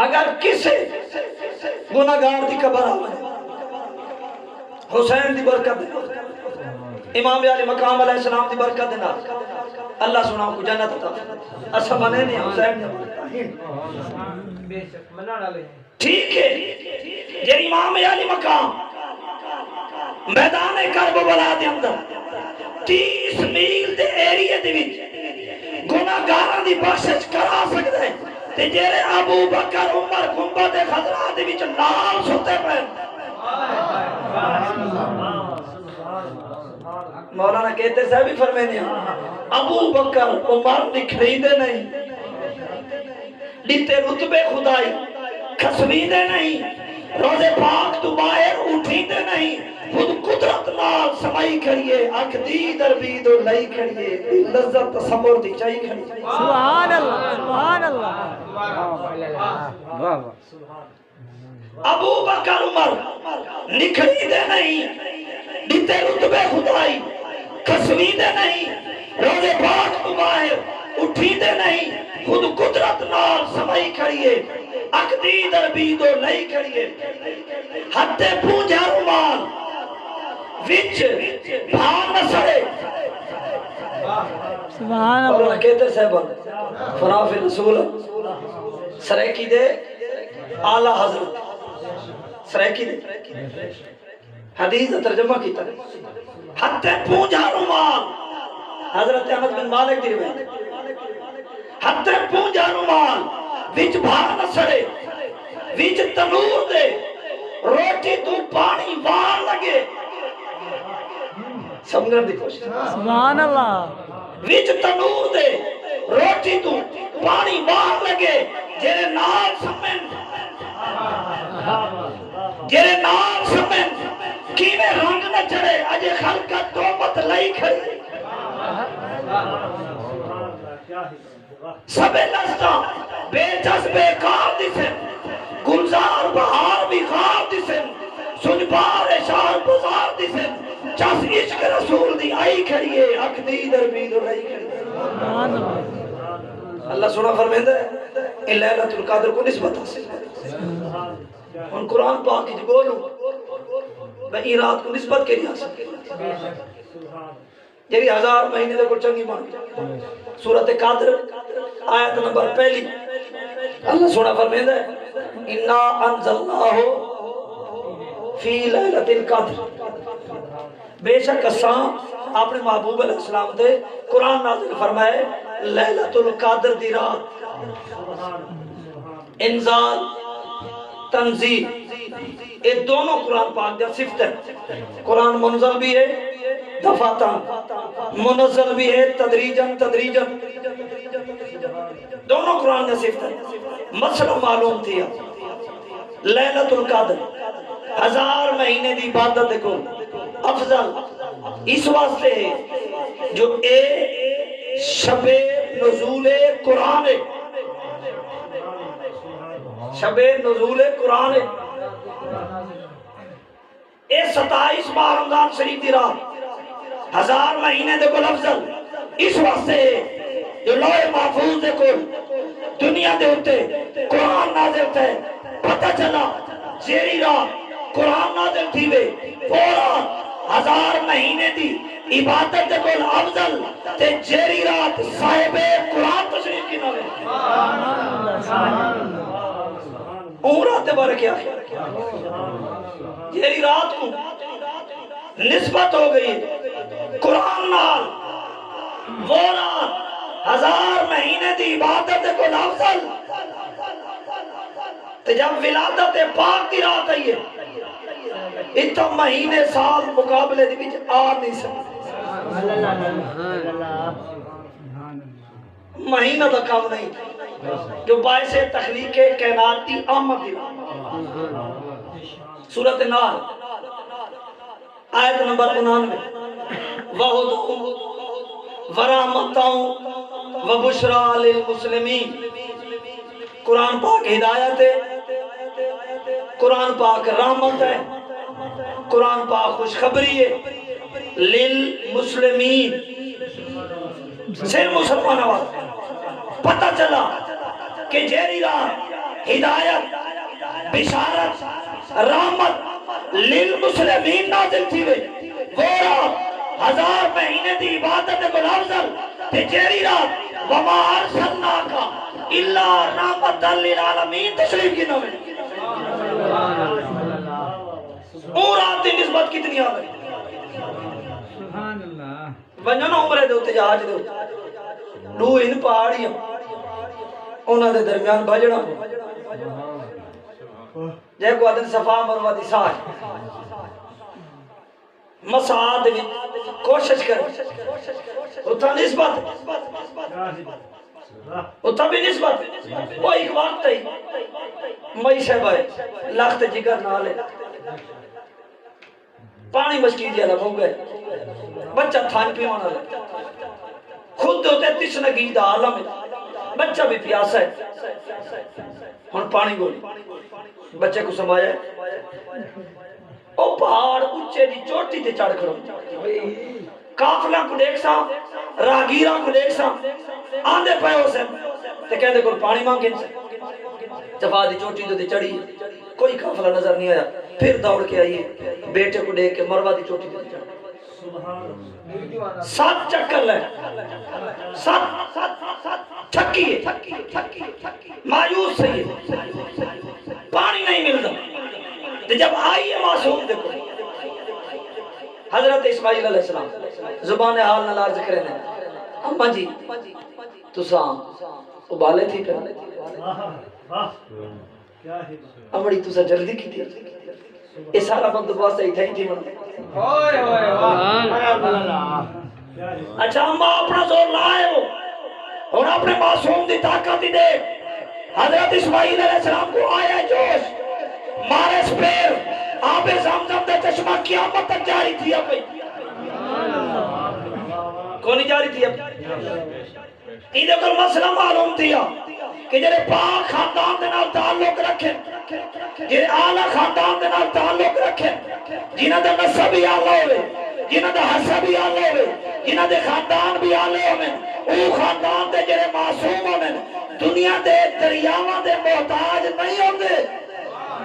A: اگر کسے گناہگار دی قبر آوے حسین دی برکت دے امام علی مقام علیہ السلام دی برکت دینا اللہ سناؤں کو جنت عطا اسا منے نہیں حسین نے ٹھیک ہے یہ امام علی مقام میدان کربلا دے اندر 30 میل دے ایریے دے وچ گناہگاراں دی بخشش کرا سکدا ہے تے جڑے ابو بکر عمر گنبد خضرا دے وچ نال ستے پے مولانا کہتے صاحب ہی فرمانے ابو بکر عمر نکھری دے نہیں دیتے رتبے خدائی کھسوی دے نہیں روزے پاک تو باہر اٹھی دے نہیں خود قدرت نال سمائی کریے اکھ دی دربید و لئی کریے لذت تصور دی چاہی کریے
E: سبحان اللہ سبحان اللہ
A: ابو بکر عمر نکھری دے نہیں دیتے رتبے خدائی کھسوی دے نہیں روزے پاک تو باہر اٹھی دے نہیں خود قدرت نال سمائی کریے اکھ دی دربید و لئی کریے ہتے پونجا رومال وچ بھان نہ سڑے
E: سبحان
A: اور
E: اللہ
A: کہتے صاحب فراف رسول سریکی دے اعلی حضرت سریکی دے حدیث ترجمہ کیتا ہتے پونجا رومال حضرت احمد بن مالک دی روایت ہتے پونجا رومال وچ بھان نہ سڑے وچ تنور دے روٹی تو پانی وار لگے سمجھن دی کوشش
E: سبحان اللہ
A: وچ تنور دے روٹی تو پانی وار لگے جڑے نال سمن جڑے نال سمن کیویں رنگ نہ چڑھے اجے خلقت توبت لئی کھڑی سبے لستا بے جذبے کار دیسن گلزار بہار بھی خار دیسن سنبار اشار بزار دیسن چس عشق رسول دی آئی کھڑیے اکھ دی دربید و رئی کھڑیے
E: سبحان اللہ
A: اللہ سنا فرمیندہ ہے ان لیلۃ القدر کو نسبت حاصل ہے ان قرآن پاک کی جو بولوں میں این رات کو نسبت کے لیے حاصل جی 1000 مہینے دے کو چنگی مان سورۃ قدر آیت نمبر پہلی اللہ سونا فرمیندہ ہے انا انزلناہ فی لیلۃ القدر بے شک اساں اپنے محبوب علیہ السلام دے قرآن نازل فرمائے لیلۃ القدر دی رات انزال تنزیل یہ دونوں قرآن پاک دیا صفت ہے قرآن منزل بھی ہے دفاتاً منزل بھی ہے تدریجاً دونوں قرآن دیا صفت ہے مسئلہ معلوم تھی لیلۃ القدر 1000 مہینے دی عبادت کو افضل اس واسطے ہے جو اے شب نزول قرآن ہے شب نزول قرآن ہے اے 27 ماہ رمضان شریف دی رات 1000 مہینے دے کول افضل اس واسطے جو لوح محفوظ دے کول دنیا دے ہوتے قرآن نازل تھے پتہ چلا جیری رات قرآن نازل تھی وے پورا 1000 مہینے دی عبادت دے کول افضل تے جیری رات صاحب قرآن تشریف کی نوے عمرات برکیا جیری رات کو نسبت ہو گئی قرآن نال وہ رات 1000 مہینے دی عبادت کو افضل تے جب ولادت پاک دی رات آئی ہے اتنا مہینے سال مقابلے دی بچ آ نہیں سکتے مہینہ دا کام نہیں جو باعث تخلیق کائناتی آمد دی سورۃ نار آیت نمبر 99 وَهُدًى وَرَحْمَةً وَبُشْرَىٰ لِلْمُسْلِمِينَ قرآن پاک ہدایت ہے قرآن پاک رحمت ہے قرآن پاک خوشخبری ہے للمسلمین صرف مسلمان آواز پتہ چلا کہ جیری رات ہدایت بشارت رحمت للمسلمین نازل تھی وے وہ رات 1000 مہینے دی عبادت کو افضل تے جیری رات وما ارسلناک الا رحمت للعالمین تشریف کی نوے وہ رات دی نسبت کتنی آ گئی
E: سبحان اللہ
A: بنجو نا عمرے دے ہوتے جہاج دے ہوتے دو ان پہاڑیاں انہاں دے درمیان بھجڑا جے کو آدن صفا مروہ دی ساج مساعد بھی کوشش کر اتھا نسبت اتھا بھی نسبت وہ ایک وقت ہے مئی صاحب ہے لخت جگر نالے پانی مشکی دیا لگو گئے بچہ تھان پیوانا لگا خود ہوتے تشنگی دا عالم ہے بچہ بھی پیاسا ہے ہن پانی گولی بچے کو سمایا ہے او پہاڑ اچھے دی چوٹی تے چڑھ کھڑو کافلہ کو دیکھ سا راگیرہ کو دیکھ سا آندے پہ ہو سے تے کہتے کوئی پانی مانگیں سے جفا دی چوٹی تے چڑھی کوئی کافلہ نظر نہیں آیا پھر دوڑ کے آئیے بیٹے کو دیکھ کے مروہ دی چوٹی تے چڑھ 7 چکر لے 7 تھکی ہے مایوس سے یہ پانی نہیں ملتا تو جب آئیے معصوم دیکھو حضرت اسماعیل علیہ السلام زبان حال نلار ذکر ہے اما جی تو سام ابالے تھی پھر امڑی تو سا جلدی کی تھی یہ سارا بندوباس صحیح تھا ہی تھی اچھا اما اپنا زور لائے ہو اور اپنے معصوم دی طاقت دی دیکھ حضرت اسماعیل علیہ السلام کو آیا جوش مارے سپیر آب زمزم دے چشمہ قیامت تک جاری تھی اب کونی جاری تھی اب ایدھے کل مسئلہ معلوم تھیا کہ جنہیں پاک خاندان دے نال تعلق رکھیں جنہیں آلہ خاندان دے نال تعلق رکھیں جنہ دے نسب بھی آلہ ہوئے جنہ دے حسب بھی آلہ ہوئے جنہ دے خاندان بھی آلہ ہوئے او خاندان دے جنہیں معصوم ہوئے دنیا دے دریاواں دے محتاج نہیں ہوندے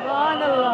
E: سبحان اللہ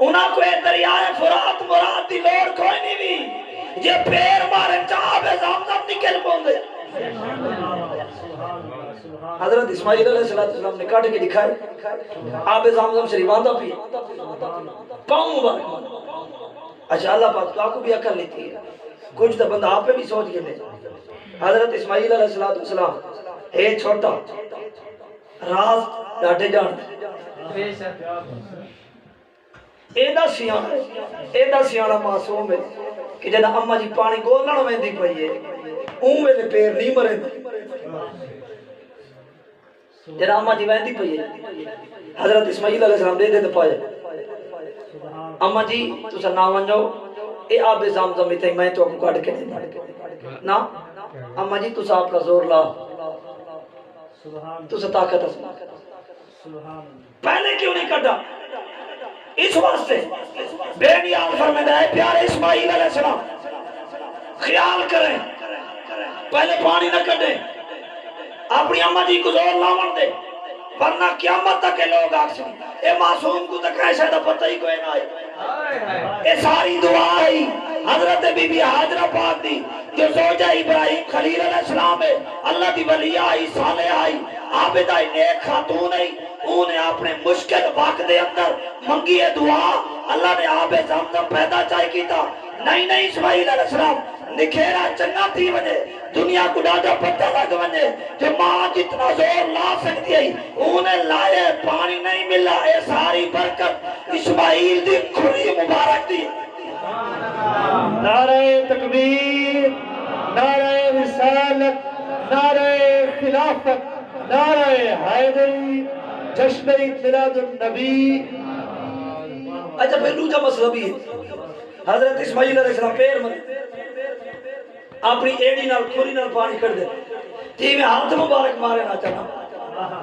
A: انہاں کو یہ دریائے فرات مراد دی لوڑ کوئی نہیں بھی یہ پیر مارے چاہب زمزم نکل پوندے حضرت اسماعیل علیہ السلام نے کاٹ کے دکھائے آب زمزم شریف آندہ پی پاؤں مبارک اچھا اللہ پاک تو آپ کو بھی عقل نہیں تھی کچھ تو بندہ آپ پہ بھی سوچ کے لے حضرت اسماعیل علیہ السلام اے چھوٹا راز ڈاٹے جان ایدہ سیانا معصوم ہے کہ جنہ اممہ جی پانی گولن میں دی پئی ہے اون میں پیر نہیں مرے جنہ اممہ جی وین دی پئی ہے حضرت اسماعیل علیہ السلام دے دے پائے اممہ جی تو سا ناوان جاؤ اے آب زمزم میں تھی میں تو آپ کو کاٹ کے دے نا اممہ جی تو سا اپنا زور لا تو سا طاقت پہلے کیوں نہیں کٹا اس واسطے بے نیاز فرمیدہ ہے پیارے اسماعیل علیہ السلام خیال کریں پہلے پانی نہ کٹیں اپنی اماں جی کو زور لاون دے ورنہ قیامت تک کے لوگ آکسیں اے معصوم کو تک ایسا دا پتہ ہی کوئی نہ آئی اے ساری دعا آئی حضرت بی بی حاجرہ پاک دی جو زوجہ ابراہیم خلیل علیہ السلام ہے اللہ دی ولی آئی صالح آئی عابدہ نیک خاتون آئی انہیں اپنے مشکل وقت دے اندر منگی ہے دعا اللہ نے آب زمزم پیدا چاہی کی تھا نہیں اسماعیل علیہ السلام نکھیرا چنگا تھی وجہ دنیا کو ڈاڈا پتہ لگ وجہ جو ماں جتنا زور لا سکتی ہے انہیں لائے پانی نہیں ملا اے ساری برکت اسماعیل دی کھری مبارک دی
C: نعرہ تکبیر نعرہ رسالت نعرہ خلافت نعرہ حیدری جشن میلاد النبی
A: اچھا پھر دوسرا مسئلہ بھی ہے حضرت اسماعیل علیہ السلام پیر مرے اپنی ایڑی نال کھوری نال پانی کر دے تھی میں ہاتھ مبارک مارے نہ چاہنا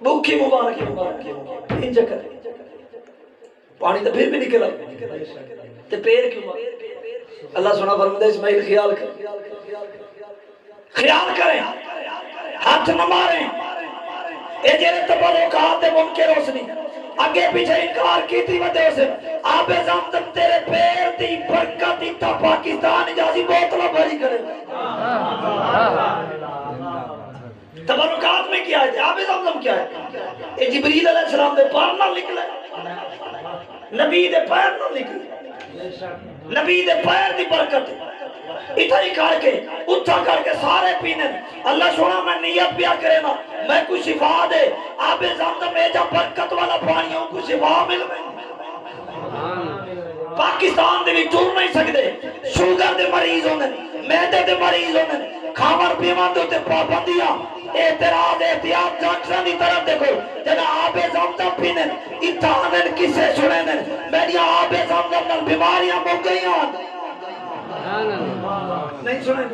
A: بھوکی مبارک انجا کر پانی تو پھر بھی نکلا تے پیر کیوں مارے اللہ سنا فرمودہ اسماعیل خیال کریں ہاتھ نہ ماریں اے جیرے تبرکات منکر روشنی آگے پیچھے انکار کی تھی وجہ سے آب زمزم تیرے پیر دی برکت تا پاکستان اجازی بوتلہ بھری کرے تبرکات میں کیا ہے آب زمزم کیا ہے اے جبریل علیہ السلام دے پار نہ نکلے نبی دے پیر نہ نکلے نبی دے پیر دی برکت اتھا ہی کر کے اتھا کر کے سارے پینے اللہ سونا میں نیت پیا کرے نا میں کوئی شفا دے آب زمزم میں جا برکت والا پانیوں کو شفا مل میں پاکستان دے بھی ٹور نہیں سکتے شوگر دے مریض ہونے میدے دے مریض ہونے کھامر پیمان دے ہوتے پابندیاں اعتراض احتیاط جانچنا دی طرف دیکھو جنہ آب زمزم پینے اتھا آنن کسے سنے میری آب زمزم نال بیماریاں مو گئیاں نہیں سنے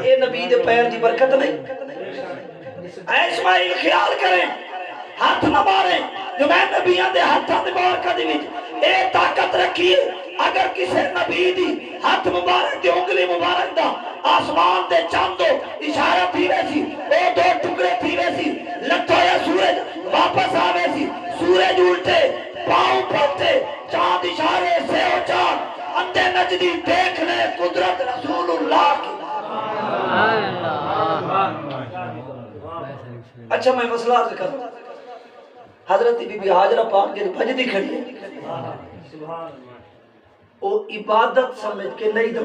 A: اے نبی دے پیر دی برکت نہیں اے اسماعیل خیال کریں ہاتھ نہ ماریں جو میں نبیان دے ہاتھاں دے برکت دی اے طاقت رکھیے اگر کسی نبی دی ہاتھ مبارک دی انگلی مبارک دا آسمان دے چاندو اشارہ تھی ویسی او دو ٹکڑے تھی ویسی لٹھا یا سورج واپس آوے سی سورج الٹے پاؤں پڑتے چاند اشارے سے ہو چاند اندے نجدی دیکھ لے قدرت رسول اللہ کی اچھا میں مسئلہ عرض کروں حضرت بی بی حاجرہ پاک جنہی بھجدی کھڑی ہے وہ عبادت سمجھ کے نہیں دو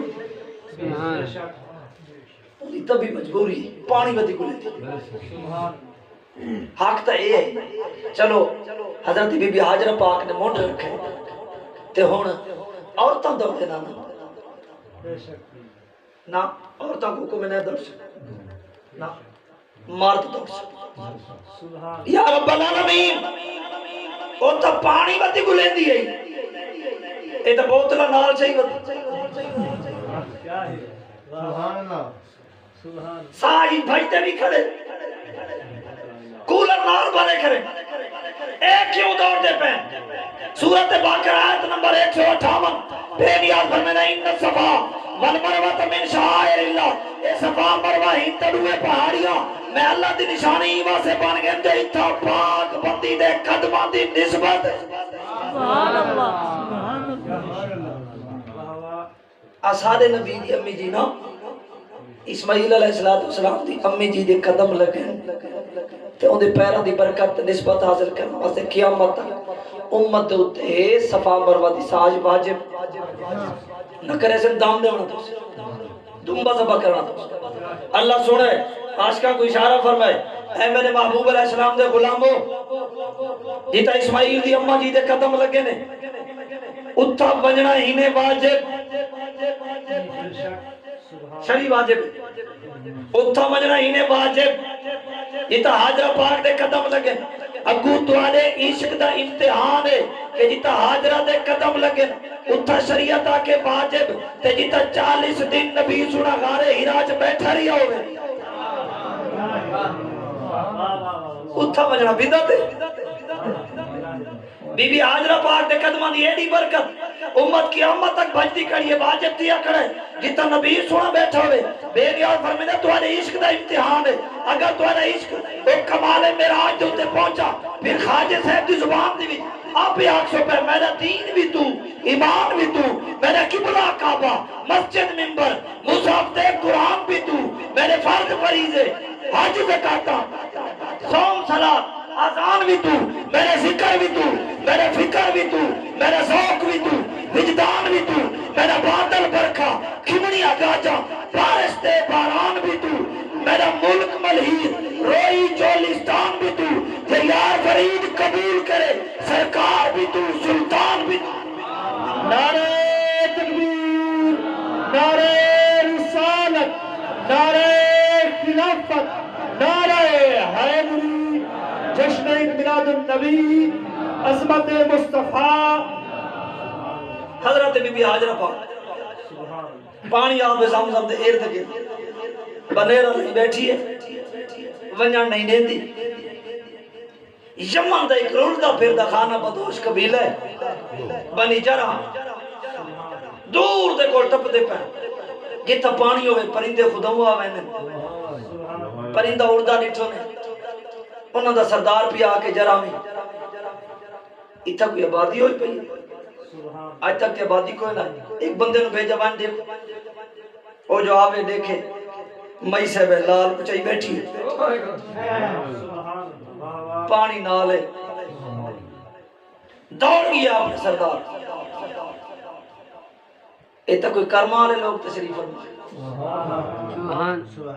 A: انہی تبھی مجبوری پانی بدی کو لیتی حق تا اے ہے چلو حضرت بی بی حاجرہ پاک نے مونڈ رکھے تے ہون عورتاں دو دینا نا عورتاں کو میں نہیں دو نا مرد دو یا رب العالمین او تا پانی بدی کو لین دی ہے اے تا بوتلہ نال چاہی بدی
B: سبحان اللہ سبحان
A: ساہی بھجتے بھی کھڑے کولر نال بھرے کھڑے ایک کیوں دوڑ دے پہن سورت باقر آیت نمبر 158 بے نیاز فرمینا ان صفا والمروہ من شعائر اللہ، اے صفا مروہ ہی تڑوے پہاڑیاں میں اللہ دی نشانی ایوہ سے بن گئے دے اتھا پاک بندی دے قدمہ دی نسبت
C: سبحان اللہ
A: آساد نبی دی امی جی نا اسماعیل علیہ السلام دی امی جی دے قدم لگے تے ان دے پیروں دی برکت نسبت حاصل کرنا واسطے قیامت تک امت تے صفا مروہ دی ساج واجب نہ کرے سے دام دے ہونا تو دنبا زبا کرنا تو اللہ سنے عاشقہ کو اشارہ فرمائے اے میرے محبوب علیہ السلام دے غلامو جیتا اسماعیل دی اماں جی دے قدم لگے نے اتھا بنجنا ہی نے واجب شری واجب اتھا بنجنا ہی نے واجب جیتا حاجرہ پاک دے قدم لگے اگو توالے عشق دا امتحان ہے کہ جیتا حاجرہ دے قدم لگے اتھا شریعت آکے واجب تے جیتا 40 دن نبی سنا غارے ہراج بیٹھا رہی ہوئے اتھا بجنا بدعت بی بی حاجرہ پاک دے قدمہ دی ایڈی برکت امت کی امت تک بجتی کریے واجب دیا کرے جتا نبی سونا بیٹھا ہوئے بے نیاز فرمیدہ تمہارے عشق دا امتحان ہے اگر تمہارا عشق ایک کمال معراج دے اتے پہنچا پھر خواجہ صاحب دی زبان دی بھی آپ بھی آنکھ سو پہ میرا دین بھی تو ایمان بھی تو میرا قبلہ کعبہ مسجد منبر مصحف تے قرآن بھی تو میرے فرض فریضے حج زکاتہ صوم صلاۃ آزان بھی تو میرے ذکر بھی تو میرے فکر بھی تو میرا ذوق بھی تو وجدان بھی تو میرا بادل برکھا کھمنی اگاجا بارش تے باران بھی تو میرا ملک ملہیر روئی چولستان بھی تو تیار فرید قبول کرے سرکار بھی تو سلطان بھی تو
C: نعرہ تکبیر نعرہ رسالت نعرہ خلافت نعرہ حیدری جشن میلاد النبی عظمت مصطفیٰ
A: حضرت بی بی حاجرہ پاک پانی آب زمزم دے ارد گرد بنیرہ نہیں بیٹھی ہے ونجان نہیں دین دی یمن دا ایک رولدہ پھردہ خانہ بدوش قبیلہ ہے بنی جرہ دور دے کول ٹپ دے پہ جتا پانی ہوئے پرندے خدا ہوا وینے پرندہ اردہ نٹھو نے انہوں دا سردار پہ آکے جرہ میں اتھا کوئی عبادی ہوئی پہی آج تک کہ عبادی کوئی نہیں ایک بندے نو بھیجا بان دیکھو او جو آوے دیکھے مئی سے بے لال کچھائی بیٹھی ہے پانی نالے دوڑ گیا اپنے سردار ایتا کوئی کرمالے لوگ تشریف فرمائے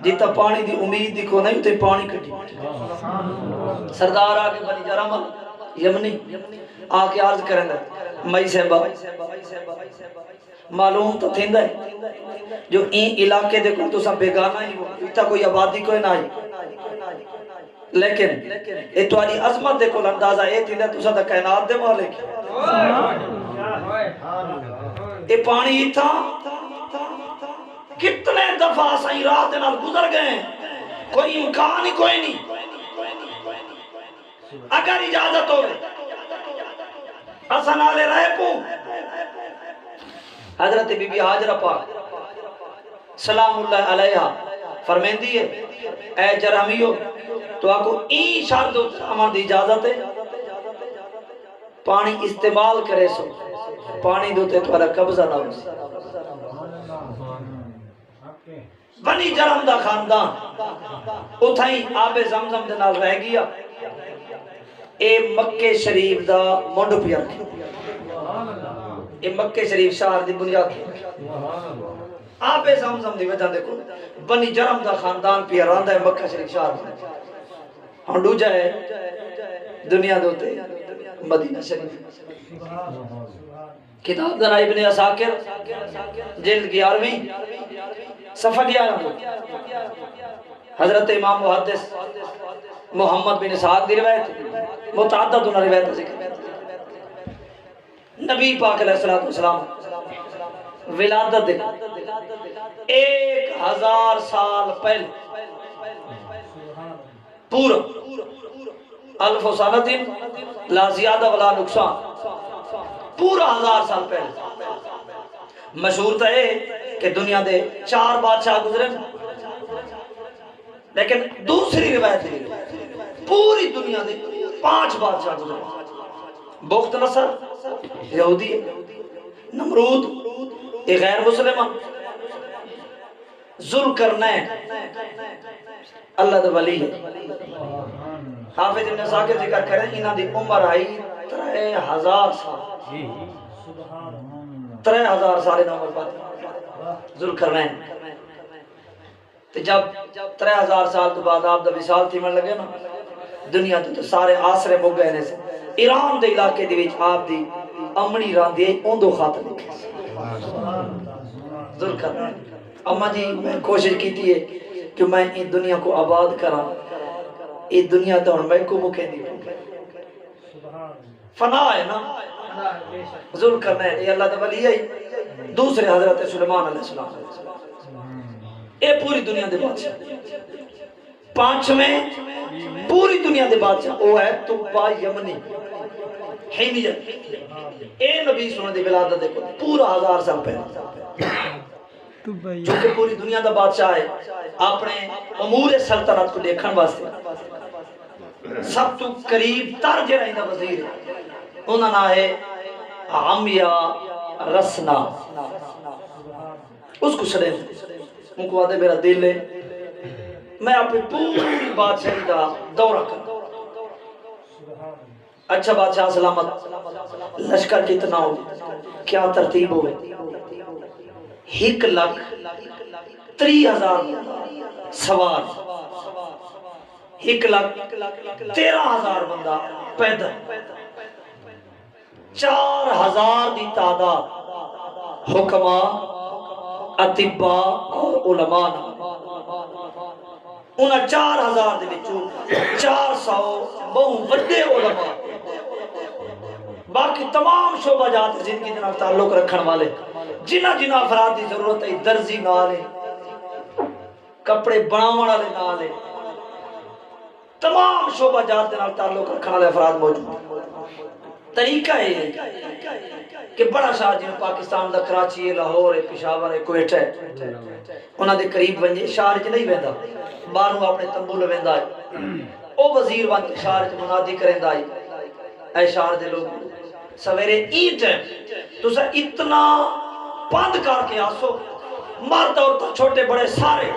A: جیتا پانی دی امید دی کو نہیں تے پانی کٹی سردار آگے بنی جرامل یمنی آگے عرض کریں دے مئی صحبہ معلوم تو تھیندا ہے جو این علاقے دے کو تو سب بیگانہ ہی ہو ایتا کوئی آبادی کوئی نہ آئی لیکن اے تواری عظمت دے کو اندازہ اے تھیندا تو سا دا کائنات دے مالک اے پانی تھا کتنے دفعہ سائیں رات دے نال گزر گئے کوئی امکان ہی کوئی نہیں اگر اجازت ہوئے اسنالے رہے پو حضرت بی بی حاجرہ پاک سلام اللہ علیہ فرمین دیئے اے جرہمیو تو آکو این شرط ہمان دی اجازت ہے پانی استعمال کرے سو پانی دوتے تمہارا قبضہ نہ ہو بنی جرم دا خاندان اتھائیں آب زمزم دے نال رہ گیا اے مکہ شریف دا منڈ پیا اے مکہ شریف شہر دی بنیاد آب زمزم دی وجہ دیکھو بنی جرم دا خاندان پیا راندہ ہے مکہ شریف شہر ہم ڈو جائے دنیا دوتے مدینہ شریف کتاب در ابن عساکر جلد 11ویں صفحہ 11 حضرت امام محدث محمد بن اسحاق دی روایت متعدد انہا روایت ذکر نبی پاک علیہ السلام ولادت دے 1000 سال پہلے پورا الف و سالتین لا زیادہ ولا نقصان پورا 1000 سال پہلے مشہور تھا ہے کہ دنیا دے 4 بادشاہ گزرے، لیکن دوسری روایت ہے پوری دنیا دے 5 بادشاہ گزرے۔ بخت نصر یہودی ہے، نمرود یہ غیر مسلم، ذوالقرنین اللہ دے ولی ہے۔ حافظ ابن ساکر ذکر کریں انہاں دی عمر آئی 3000 سال، 3000 سال انہاں عمر پاتی ذوالقرنین۔ تو جب 3000 سال تو بعد آپ دا وصال تھی من لگے نا دنیا تو سارے آسرے مک گئے نے سے ایران دے علاقے دے وچ آپ دی امنی راندی اوندو خاطر لکھے ذوالقرنین۔ اما جی میں کوشش کیتی ہے کہ میں اس دنیا کو آباد کراں، اس دنیا تو ہن میں کو مکھے دی فنا ہے نا ذوالقرنین یہ اللہ دے ولی ہے۔ دوسرے حضرت سلیمان علیہ السلام اے پوری دنیا دے بادشاہ۔ 5ویں پوری دنیا دے بادشاہ وہ ہے تبا یمنی حمیت۔ اے نبی سنوں دی ولادت دے پورا 1000 سال پہلے، جو کہ پوری دنیا دا بادشاہ ہے اپنے امور سلطنت کو دیکھن واسطے سب تو قریب تر جڑا ایندا وزیر ہے انہاں نام ہے عمیہ رسنا۔ اس کو چھڑے ان کو آدھے میرا دل ہے میں اپنی پوری بادشاہی کا دورہ کروں۔ اچھا بادشاہ سلامت، لشکر کتنا ہو، کیا ترتیب ہوئے؟ 1,30,000 سوار، 1,13,000 بندہ پیدل، 4,000 دی تعداد حکماء اطباء اور علماء۔ انہاں 4,000 دے وچوں 400 بہت وڈے علماء، باقی تمام شعبہ جات زندگی دے نال تعلق رکھن والے جنہ افراد دی ضرورت ہے، درزی نال ہے، کپڑے بناون والے نال ہے، تمام شعبہ جات دے نال تعلق رکھن والے افراد موجود ہیں۔ طریقہ ہے کہ بڑا شہر جنہوں پاکستان دا کراچی ہے، لاہور ہے، پشاور ہے، کوئٹہ ہے، انہاں دے قریب ونجے شہر چ نہیں ویندا، باہروں اپنے تمبو لویندا ہے، او وزیر ون کے شہر چ منادی کریندا ہے اے شہر دے لوگ سویرے اینٹ تسا اتنا بند کر کے آسو، مرد عورتاں چھوٹے بڑے سارے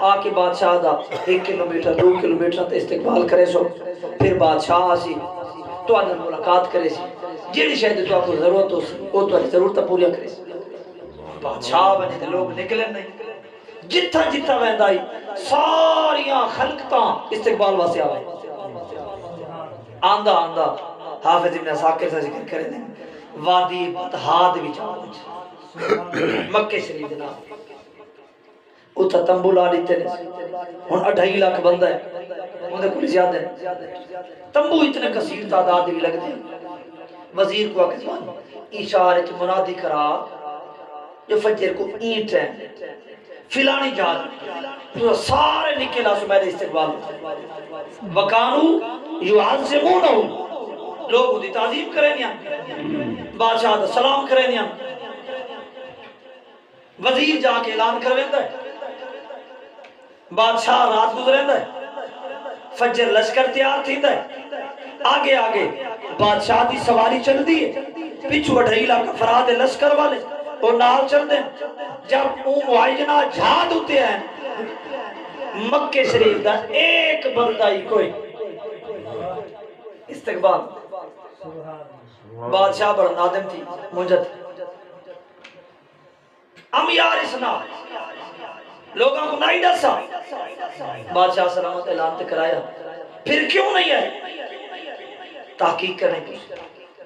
A: آ کے بادشاہ دا 1 کلومیٹر 2 کلومیٹر تے استقبال کرے سو، پھر بادشاہ آسی تو آدھر ملاقات کرے سی، جیڑی شاید تو آپ کو ضرورت ہو سی وہ تو آدھی ضرورت پوریا کرے سی۔ بادشاہ بنے تھے لوگ نکلے نہیں، جتھا جتھا ویندائی ساریاں خلقتاں استقبال واسے آوائے۔ آندہ حافظ ابن ساکر سے ذکر کرے دیں وادی بطحاد بھی جاؤ مکہ شریف دینا اتھا تنبو لا لیتے ہیں، ہن 2.5 لاکھ بندہ ہے، انہیں کوئی زیادہ ہے، تنبو اتنے کثیر تعداد بھی لگ دیں۔ وزیر کو آکے اشارے کی منادی کرا جو فجر کو اینٹ ہے فلانی جہاز سارے نکلا سو میرے استقبال وکانو یعظمونہ لوگ دی تعظیم کریں نیا، بادشاہ دا سلام کریں نیا، وزیر جا کے اعلان کرویندا ہے، بادشاہ رات گزریندا ہے، فجر لشکر تیار تھیندا ہے، آگے بادشاہ دی سواری چل دی ہے، پچھو 2.5 لاکھ افراد لشکر والے وہ نال چل دیں۔ جب معاہجنہ جہاد ہوتے ہیں مکہ شریف دا ایک بندہ ہی کوئی استقبال، بادشاہ بڑا نادم تھی منجد امیار اسنا لوگوں کو نہیں ڈسا، بادشاہ سلامت اعلان کرایا، پھر کیوں نہیں ہے؟ تحقیق کرنے کی،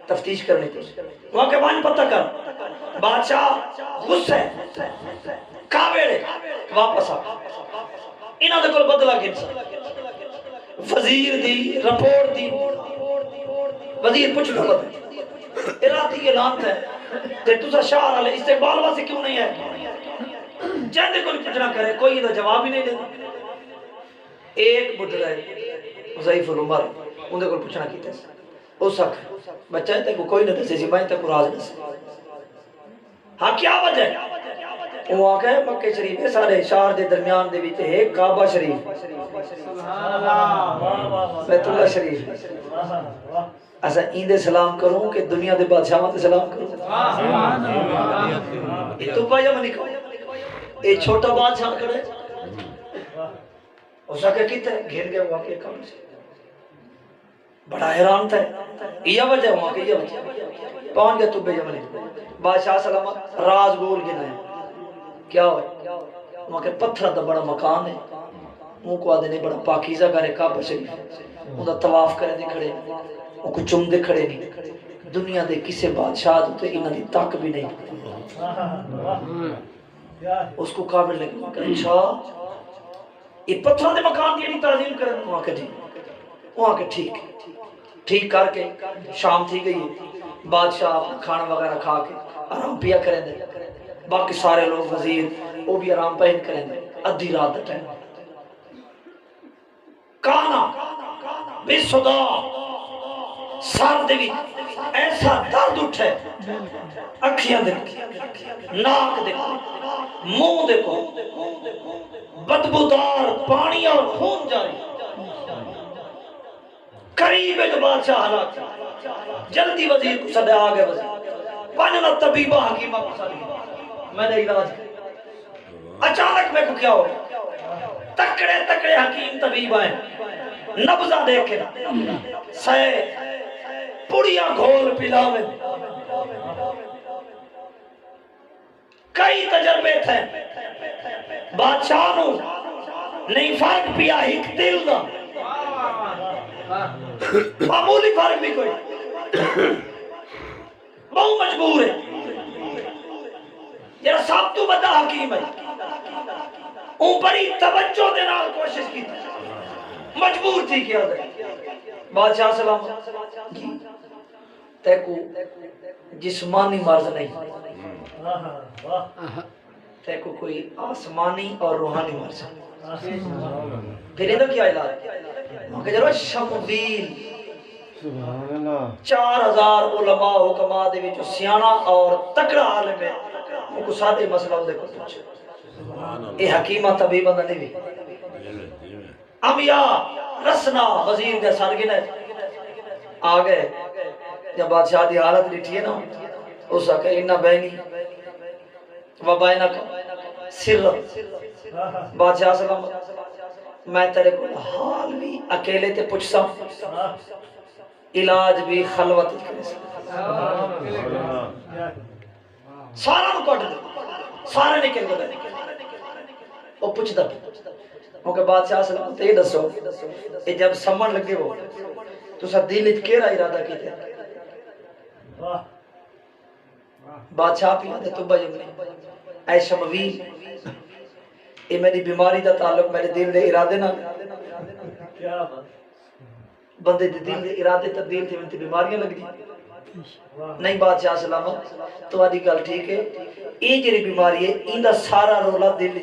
A: تفتیش کرنے کی، وہاں کے بانی پتہ کر، بادشاہ غصہ ہے، کعبے واپس آ، انہاں دے کول بدلہ گنسا، وزیر دی رپورٹ دی، وزیر پوچھ لو بدل ارادی اعلان ہے کہ تسا شاہ والے استقبال واسے کیوں نہیں ہے؟ چاہتے کوئی پوچھنا کرے، کوئی ادھا جواب ہی نہیں دیتا۔ ایک بڑھڑا ہے ضعیف العمر، اندھے کوئی پوچھنا کیتا ہے او سکھ بچہ ہے تے کوئی نہ دسے سی، میں تے کو راز دسے، ہاں کیا وجہ ہے؟ وہ آ کے مکے شریف ہے سارے شہر دے درمیان دے وچ ہے کعبہ شریف
B: سبحان اللہ واہ واہ واہ
A: بیت اللہ شریف
B: واہ واہ
A: اسا ایندے سلام کروں کہ دنیا دے بادشاہاں تے سلام کروں
E: سبحان اللہ
A: یہ تو پایا منی کو یہ چھوٹا بادشاہ کھڑے اس کے کتے گھر گیا وہاں کے کام سے بڑا حیران تھا یہ وجہ وہاں کے یہ وجہ پہنچ گیا تبے یمنی بادشاہ سلامت راز گول گنا ہے کیا ہوئے وہاں کے پتھر دا بڑا مکان ہے وہ کو آدھے نہیں بڑا پاکیزہ گھر ہے کعبہ شریف ان دا طواف کرے دے کھڑے ان کو چم دے کھڑے نہیں دنیا دے کسے بادشاہ تو انہاں دی تک بھی نہیں اس کو قابل لگے کہ اچھا یہ پتھر دے مکان دی تعظیم کرن وہاں کے جی وہاں کے ٹھیک کر کے شام تھی گئی بادشاہ کھانا وغیرہ کھا کے آرام پیا کریں دے باقی سارے لوگ وزیر وہ بھی آرام پہن کریں دے ادھی رات دا ٹائم کانا بے صدا سر دے ایسا درد اٹھے اکھیاں دیکھو ناک دیکھو منہ دیکھو بدبودار پانی اور خون جاری قریب ہے جو بادشاہ ہلاک جلدی وزیر کو صدے آگے وزیر پانینا طبیبہ حکیمہ کو صدے میں نے علاج کیا اچانک میں کو کیا ہو تکڑے حکیم طبیب آئے نبضہ دیکھے سائے پڑیاں گھول پلاوے کئی تجربے تھے بادشاہ نو نہیں فرق پیا ایک دل دا معمولی فرق بھی کوئی بہت مجبور ہے جرا سب تو بڑا حکیم ہے اوپری توجہ دے نال کوشش کی مجبور تھی کیا دے بادشاہ سلام تے کو جسمانی مرض نہیں تے کو کوئی آسمانی اور روحانی مرض پھر یہ کیا علاج وہاں کہ جرا شمویل 4000 علماء حکماء دے وچ سیاںا اور تکڑا عالم ہے وہ کو سادے مسئلہ دے کو پوچھے اے حکیمہ طبیبہ نہ نہیں امیا رسنا وزیر دے سر گنے آگے جب بادشاہ دی حالت لٹھی ہے نا اس کہ انہ بینی و بینک سر بادشاہ سلام میں تیرے کو حال بھی اکیلے تے پوچھ سا علاج بھی خلوت کرے سارا نو کٹ دے سارے نکل گئے وہ پوچھ دا کیونکہ بادشاہ سلام تے دسو یہ جب سمن لگے وہ تو سا دل اچ کیڑا ارادہ کیتے بادشاہ پی آدھے تو بجے اے شمویل یہ میری بیماری دا تعلق میرے دل دے ارادے نہ بندے دے دل دے ارادے تبدیل تھے منتی بیماریاں لگ دی نہیں بادشاہ سلامت تو آدھی گل ٹھیک ہے یہ جری بیماری ہے ان دا سارا رولا دل